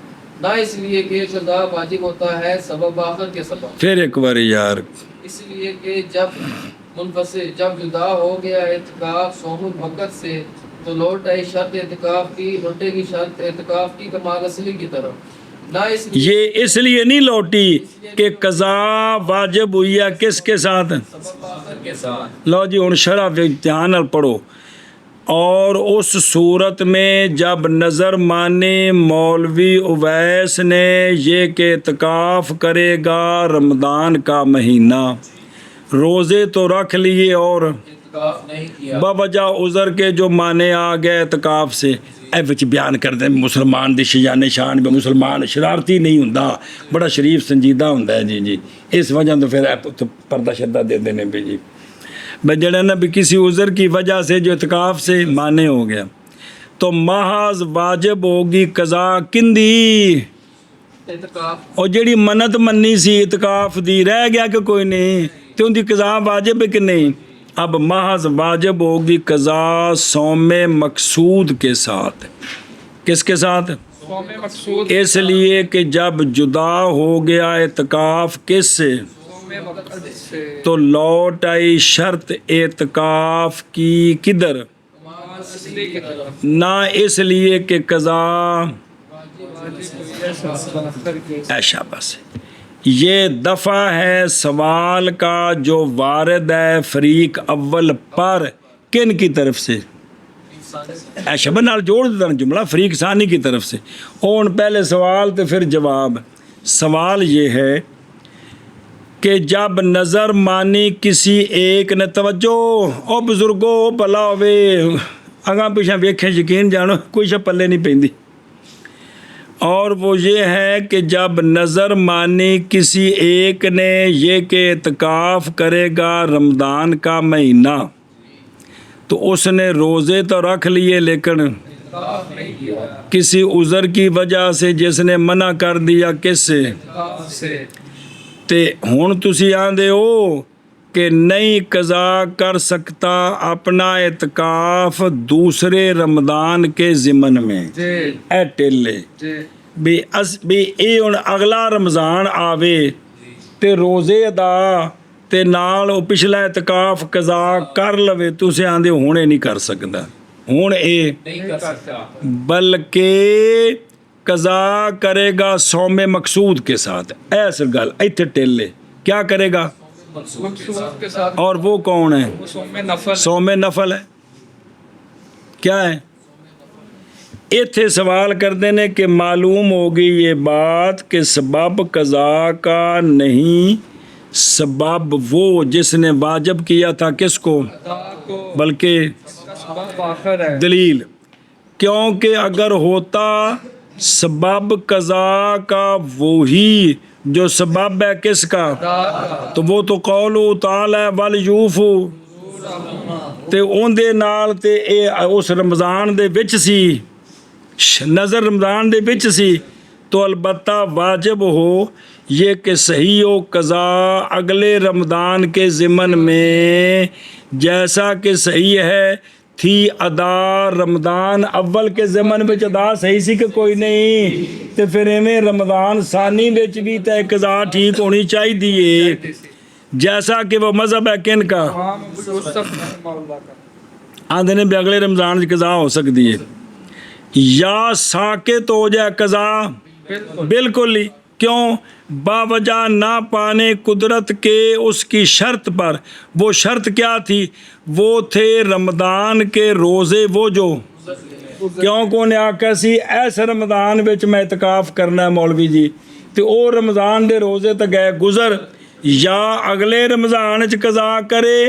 ना इसलिए कि कज़ा वाजिब होता है सबब आखिर के सबब। फिर एक बार यार, इसलिए कि जब मुनफसिल जब जुदा हो गया इत्काफ सौमुल वक़्त से, तो लौट आई शर्त इत्काफ की, लौटे की शर्त इत्काफ की कमाल असली की तरफ, ना इसलिए ये इसलिए नहीं लौटी कि कज़ा वाजिब हुई है किसके साथ? सबब आखिर के साथ। लो जी हुण शरह ध्यान नाल पढ़ो। और उस सूरत में जब नज़र माने मौलवी उवैस ने ये कि इत्काफ करेगा रमज़ान का महीना, रोज़े तो रख लिए और इत्काफ नहीं किया, बवजह उज़र के जो माने आ गए इत्काफ से। ਇਹ ਵਿੱਚ ਬਿਆਨ ਕਰਦੇ ਮੁਸਲਮਾਨ ਦੀ ਸ਼ਾਨ ਸ਼ਾਨ ਵੀ ਮੁਸਲਮਾਨ ਸ਼ਰਾਰਤੀ ਨਹੀਂ ਹੁੰਦਾ, ਬੜਾ ਸ਼ਰੀਫ ਸੰਜੀਦਾ ਹੁੰਦਾ ਹੈ ਜੀ। ਇਸ ਵਜ੍ਹਾ ਤੋਂ ਫਿਰ पर्दा शर्दा दे देने भी जी भाई जड़ा ना भी किसी उज़र की वजह से जो इत्काफ से माने हो गया, तो महाज वाजिब होगी कज़ा किंदी, इत्काफ और ਜਿਹੜੀ मन्नत मन्नी सी इत्काफ दी रह गया कि कोई नहीं, तो उनकी कज़ा वाजिब है कि नहीं? अब महज वाजिब होगी कज़ा सौमे मकसूद के साथ। किसके साथ? इसलिए कि जब जुदा हो गया इत्काफ किससे, तो लौट आई शर्त इत्काफ की किधर? ना इसलिए कि कज़ा ऐशा बस ये दफ़ा है सवाल का जो वारद है फरीक अव्वल पर, किन की तरफ से? ए शब्द नाल जोड़ देता जुमला, फरीक सानी की तरफ से। और पहले सवाल तो फिर जवाब। सवाल ये है कि जब नज़र मानी किसी एक ने, तवज्जो ओ बुजुर्गो भला होवे, अगा पिछा वेखें यकीन जानो कोई शा पल्ले नहीं पैंदी। और वो ये है कि जब नज़र मानी किसी एक ने ये कि इत्काफ़ करेगा रमज़ान का महीना, तो उसने रोज़े तो रख लिए लेकिन किसी उज़र की वजह से जिसने मना कर दिया, किससे? ते हुण तुसी आंदे हो कि नहीं कज़ा कर सकता अपना इत्काफ़ दूसरे रमज़ान के ज़िमन में। ए टेले भी ये हुण अगला रमज़ान आवे ते रोज़े अदा ते नाल वो पिछला इत्काफ़ कज़ा कर लवे, तुसी आंदे हुणे नहीं कर सकदा, हुण ये नहीं कर सकता, बल्कि कज़ा करेगा सौमे मकसूद के साथ। ऐसी गल इत्थे टेले क्या करेगा? मकसूद के साथ। और वो कौन है? सौमे नफल है। क्या है? इत्थे सवाल करते ने कि मालूम होगी ये बात कि सबब कज़ा का नहीं, सबब वो जिसने वाजिब किया था किसको, बल्कि दलील। क्योंकि अगर होता सबब कज़ा का वही जो सबब है किसका, तो वो तो कौलु ताला वल यूफू ते उनदे नाल ते उस रमज़ान दे विच सी, नज़र रमज़ान दे विच सी, तो अलबत्ता वाजिब हो ये कि सही हो कज़ा अगले रमज़ान के ज़िमन में, जैसा कि सही है थी अदा रमज़ान अव्वल के ज़िमन में अदा सही सी कि कोई नहीं, तो फिर इवें रमज़ान सानी विच भी तो कज़ा ठीक होनी चाहिए, जैसा कि वो मज़हब है किन का, आंदे ने भी अगले रमज़ान कज़ा हो सकती है, या साकित हो जाए कज़ा बिल्कुल ही। क्यों? बावजह ना पाने कुदरत के उसकी शर्त पर। वो शर्त क्या थी? वो थे रमज़ान के रोज़े, वो जो क्योंकि उन्हें आख्या सी ऐसे रमज़ान विच मैं इत्काफ़ करना है मौलवी जी, तो वो रमज़ान के रोज़े तो गए गुज़र, या अगले रमज़ान च कज़ा करे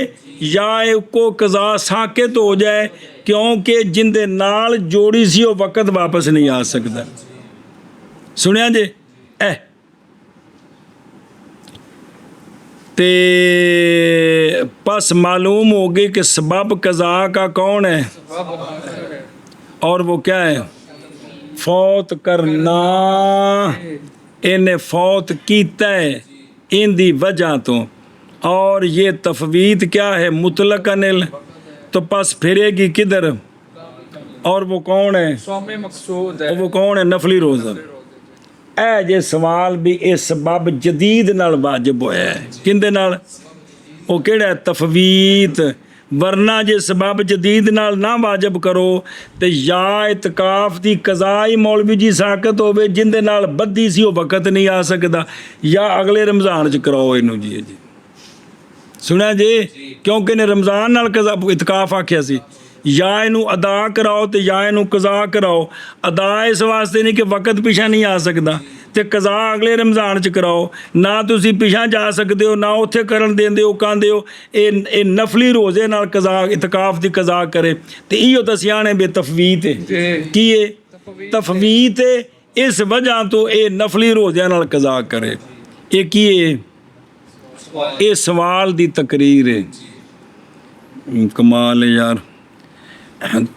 या को कज़ा साकित हो जाए, क्योंकि जिंदे नाल जोड़ी सी वो वक़्त वापस नहीं आ सकता। सुनिया जे ते बस मालूम हो गई कि सबब कज़ा का कौन है, और वो क्या है? फौत करना। इन्हें फौत कीता है इंदी वजह तो, और ये तफवीत क्या है? मुतलक अनिल, तो बस फिरेगी किधर? और वो कौन है? सौमे मकसूद है। वो कौन है? नफली रोज़ा। ए जे सवाल भी इस सबब जदीद नाल वाजिब होया है, किंदे नाल? वो केड़ा है? तफवीत। वरना जे सबब जदीद नाल ना वाजिब करो तो या इत्काफ़ दी कज़ा ही मौलवी जी साकत होवे जिंदे नाल बद्दी सी वो वक़्त नहीं आ सकदा, या अगले रमज़ान च कराओ इनू जी। सुनिया जी, क्योंकि ने रमज़ान नाल कज़ा इत्काफ़ आख्या सी, या इनू अदा कराओ तो या इनू कज़ा कराओ। अदा इस वास्ते नहीं कि वक़्त पिछा नहीं आ सकता, तो कज़ा अगले रमज़ान च कराओ। ना तुसी पिछा जा सकते हो, ना उत्थे करन देंदे हो, कहंदे हो ए नफली रोज़े नाल कज़ा इत्काफ़ दी कज़ा करे, तो इहो तो सियाणे बे तफवीत है। की है? तफवीत है। इस वजह तो ये नफली रोज़े नाल कज़ा करे। ये की है? ये सवाल दी तकरीर है। कमाल है यार।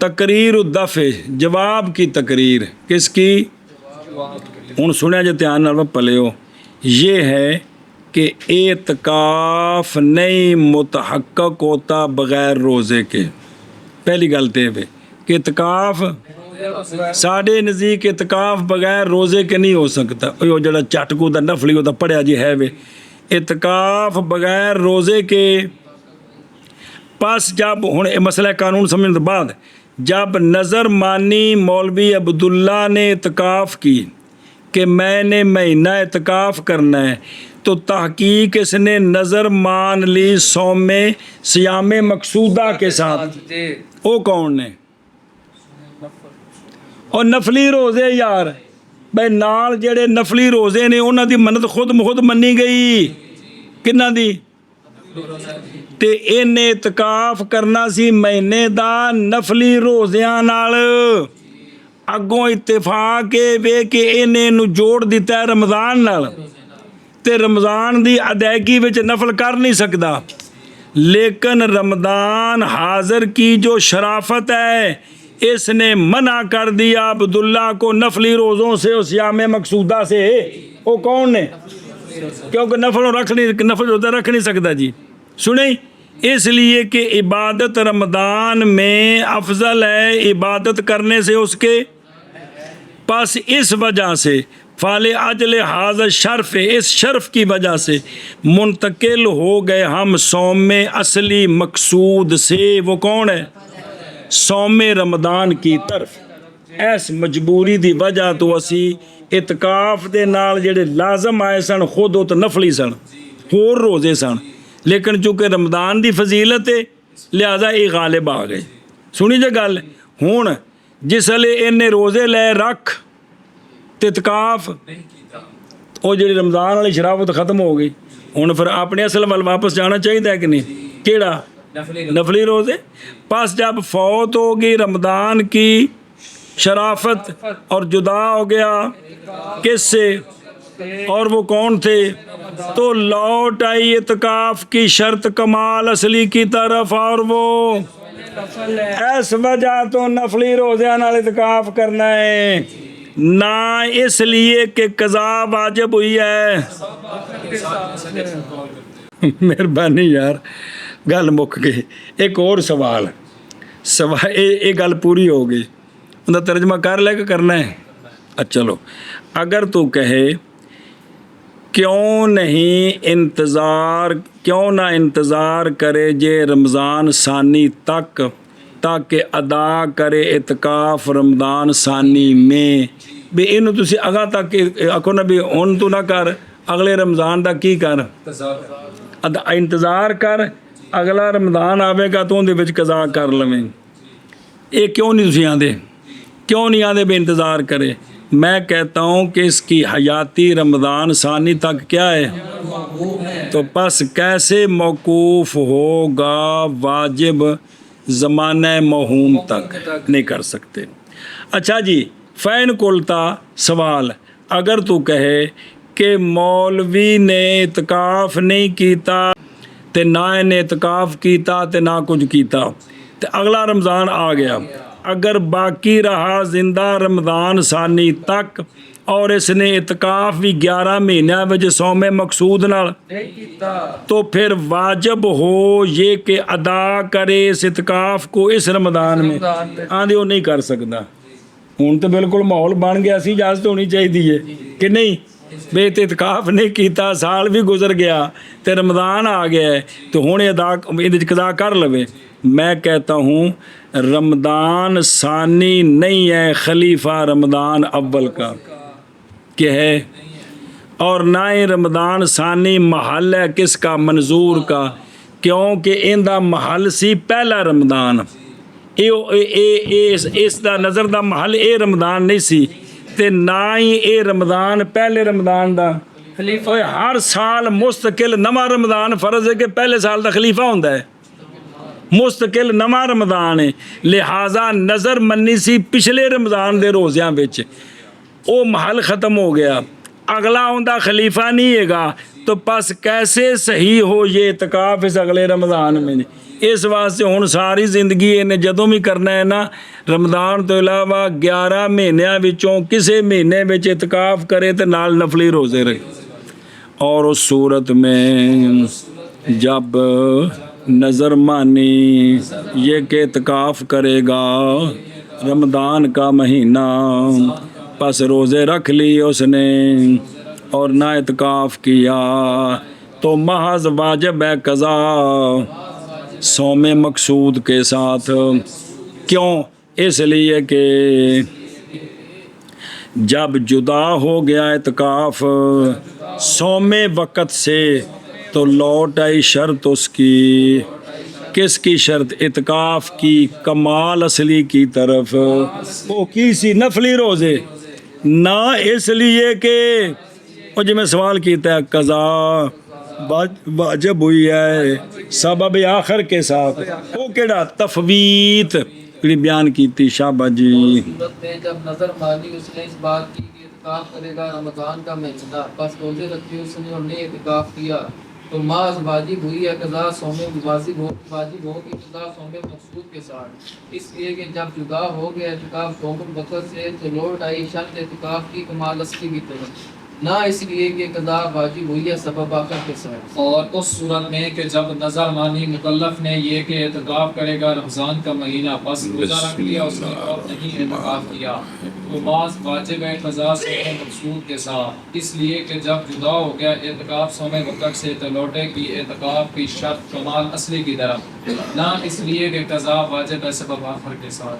तकरीर दफ़े, जवाब की तकरीर। किसकी? हुण सुनिया जे ध्यान नाल पलियो। ये है कि एतकाफ़ नहीं मुतहक्कक होता बग़ैर रोज़े के। पहली गल तो ये कि इत्काफ़ साढ़े नज़दीक इत्काफ़ बग़ैर रोज़े के नहीं हो सकता। वो जड़ा चटकू दा नफली होता पढ़िया जी है वे, इत्काफ़ बग़ैर रोज़े के। पास जब हुण मसला कानून समझने के बाद जब नज़र मानी मौलवी अब्दुल्ला ने इत्काफ़ की कि मैंने महीना इतकाफ़ करना है, तो तहकीक इसने नज़र मान ली सौम सियाम मकसूदा के साथ। जी वो कौन ने? और नफली रोज़े यार बई नाल जेड़े नफली रोज़े ने उन्हां दी मन्नत खुद मन्नी गई। किन्ना दी? ते इन्हें इतकाफ़ करना सी महीने दा नफली रोज़ियां नाल। अगों इत्तेफाक वे कि इन्हें नू जोड़ दिता है रमज़ान नाल, ते रमज़ान दी अदायगी विच नफल कर नहीं सकदा। लेकिन रमज़ान हाज़िर की जो शराफत है, इसने मना कर दिया अब्दुल्ला को नफली रोज़ों से, उस याम मकसूदा से। वो कौन ने? क्योंकि नफल रोज़ा रख नहीं सकता जी। सुने, इसलिए कि इबादत रमज़ान में अफजल है इबादत करने से उसके पास। इस वजह से फ़ाले अजल हाज़ शर्फ, इस शर्फ की वजह से मुंतकिल हो गए हम सौम असली मकसूद से। वो कौन है? सौम रमज़ान की तरफ। इस मजबूरी की वजह तो असी इतकाफ़ दे नाल जेड़े लाजम आए सन खुद तो नफली सन, होर रोज़े सन, लेकिन चूँकि रमज़ान की फजीलत है लिहाजा ये गालिब आ गए। सुनी जे गल। हुण जिसले इन्हें रोज़े ले रख ते इतकाफ़, वो जी रमज़ान वाली शराफत ख़त्म हो गई। हुण फिर अपने असल वाल वापस जाना चाहिए है कि नहीं? केड़ा? नफली रोज़े। बस जब फौत हो गई रमज़ान की शराफत और जुदा हो गया किससे, और वो कौन थे, तो लौट आई इतकाफ़ की शर्त कमाल असली की तरफ। और वो इस वजह तो नफली रोज़े नाल इतकाफ़ करना है, ना इसलिए कि कज़ा वाजिब हुई है। मेहरबानी यार, गल मुक गई। एक और सवाल ये गल पूरी हो गई, उनका तर्जमा कर ले कि करना है? अच्छा चलो, अगर तू कहे क्यों ना इंतज़ार करे जे रमज़ान सानी तक, ताकि अदा करे इतकाफ़ रमज़ान सानी में। भी इनू तुसी अगा तक आखो ना भी हुण तू ना कर, अगले रमज़ान दा की कर, इंतज़ार कर, अगला रमज़ान आवेगा तो उहदे विच कज़ा कर लवें। ये क्यों नहीं तुसी आंदे? क्यों नहीं आंदे भी इंतज़ार करे? मैं कहता हूँ कि इसकी हयाती रमज़ान सानी तक क्या है, तो बस कैसे मौकूफ़ होगा वाजिब ज़माने मौहूम तक नहीं कर सकते। अच्छा जी, फ़ैन कुलता सवाल, अगर तू कहे कि मौलवी ने इतकाफ़ नहीं कीता ते ना इन्हें इतकाफ़ कीता ते ना कुछ कीता, ते अगला रमज़ान आ गया, अगर बाकी रहा ज़िंदा रमज़ान सानी तक और इसने इतकाफ़ भी 11 महीनों में सौम मकसूद नाल, तो फिर वाजिब हो ये कि अदा करे इस इतकाफ़ को इस रमज़ान में। आंदे वो नहीं कर सकता। हुण तो बिल्कुल माहौल बन गया सी, इजाज़त होनी चाहिए कि नहीं? बे तो इतकाफ़ नहीं किया, साल भी गुजर गया तो रमज़ान आ गया है, तो हुण अदा कज़ा कर लवे। मैं कहता हूँ रमज़ान सानी नहीं है, खलीफा रमज़ान अव्वल का क्या है, और ना ही रमज़ान सानी महल है किसका, मंजूर का, क्योंकि इनका महल सी पहला रमज़ान। इस दा नज़र दा महल ये रमज़ान नहीं सी, ते ना ही ये रमज़ान पहले रमज़ान दा खलीफा। हर साल मुस्तकिल नवा रमज़ान फर्ज है कि पहले साल का खलीफा होंदा है, मुस्तकिल नवा रमज़ान है। लिहाजा नज़र मन्नी सी पिछले रमज़ान के रोज़ियां विच, वो महल ख़त्म हो गया, अगला उनका खलीफा नहीं हैगा, तो बस कैसे सही हो ये इतकाफ़ इस अगले रमज़ान में। इस वास्ते हुण सारी ज़िंदगी इन्हें जदों भी करना है ना, रमज़ान तो इलावा 11 महीनों विचों किसी महीने विच इतकाफ़ करे तो नाल नफली रोज़े रखे। और उस सूरत में जब नज़र मानी ये कि इतकाफ़ करेगा रमज़ान का महीना, बस रोज़े रख लिए उसने और ना इतकाफ़ किया, तो महज वाजिब है कज़ा सौम मकसूद के साथ। क्यों? इसलिए कि जब जुदा हो गया इत्काफ सौमे वक़्त से तो लौट आई शर्त उसकी। किसकी शर्त? इत्काफ की, कमाल असली की तरफ। वो किसी नफली रोज़े ना, इसलिए कि वो जिमें सवाल किया है कज़ा वाजिब हुई है सबब आखिर के साथ, वो केड़ा तफवीत ਜਿਹੜੀ बयान की शाबा जी। सूरत में जब नजर मानी उसने इस बात की कि इत्काफ करेगा रमजान का महीना, बस रोजे रखे उसने और नहीं इत्काफ किया तो माज वाजिब हुई है कज़ा सौमे वाजिब हो कि कज़ा सौमे मकसूद के साथ। इसलिए कि जब जुदा हो गया इत्काफ सौम वक़्त से तो लौट आई शर्त इत्काफ की कमाल असली की तरफ, ना इसलिए कि कज़ा वाजिब हुई है सबब आखिर के साथ। और उस सूरत में कि जब नजर मानी मुकल्लफ ने ये कि एतकाफ करेगा रमज़ान का महीना, बस रोज़ा रख लिया उसने और नहीं एतकाफ किया तो बास वाजिब है कज़ा सौम मकसूद के साथ। इसलिए कि जब जुदा हो गया एतकाफ सौम वक़्त से तो लौटे की एतकाफ की शर्त कमाल असली की तरफ, ना इसलिए कि कज़ा वाजिब है सबब आखिर के साथ।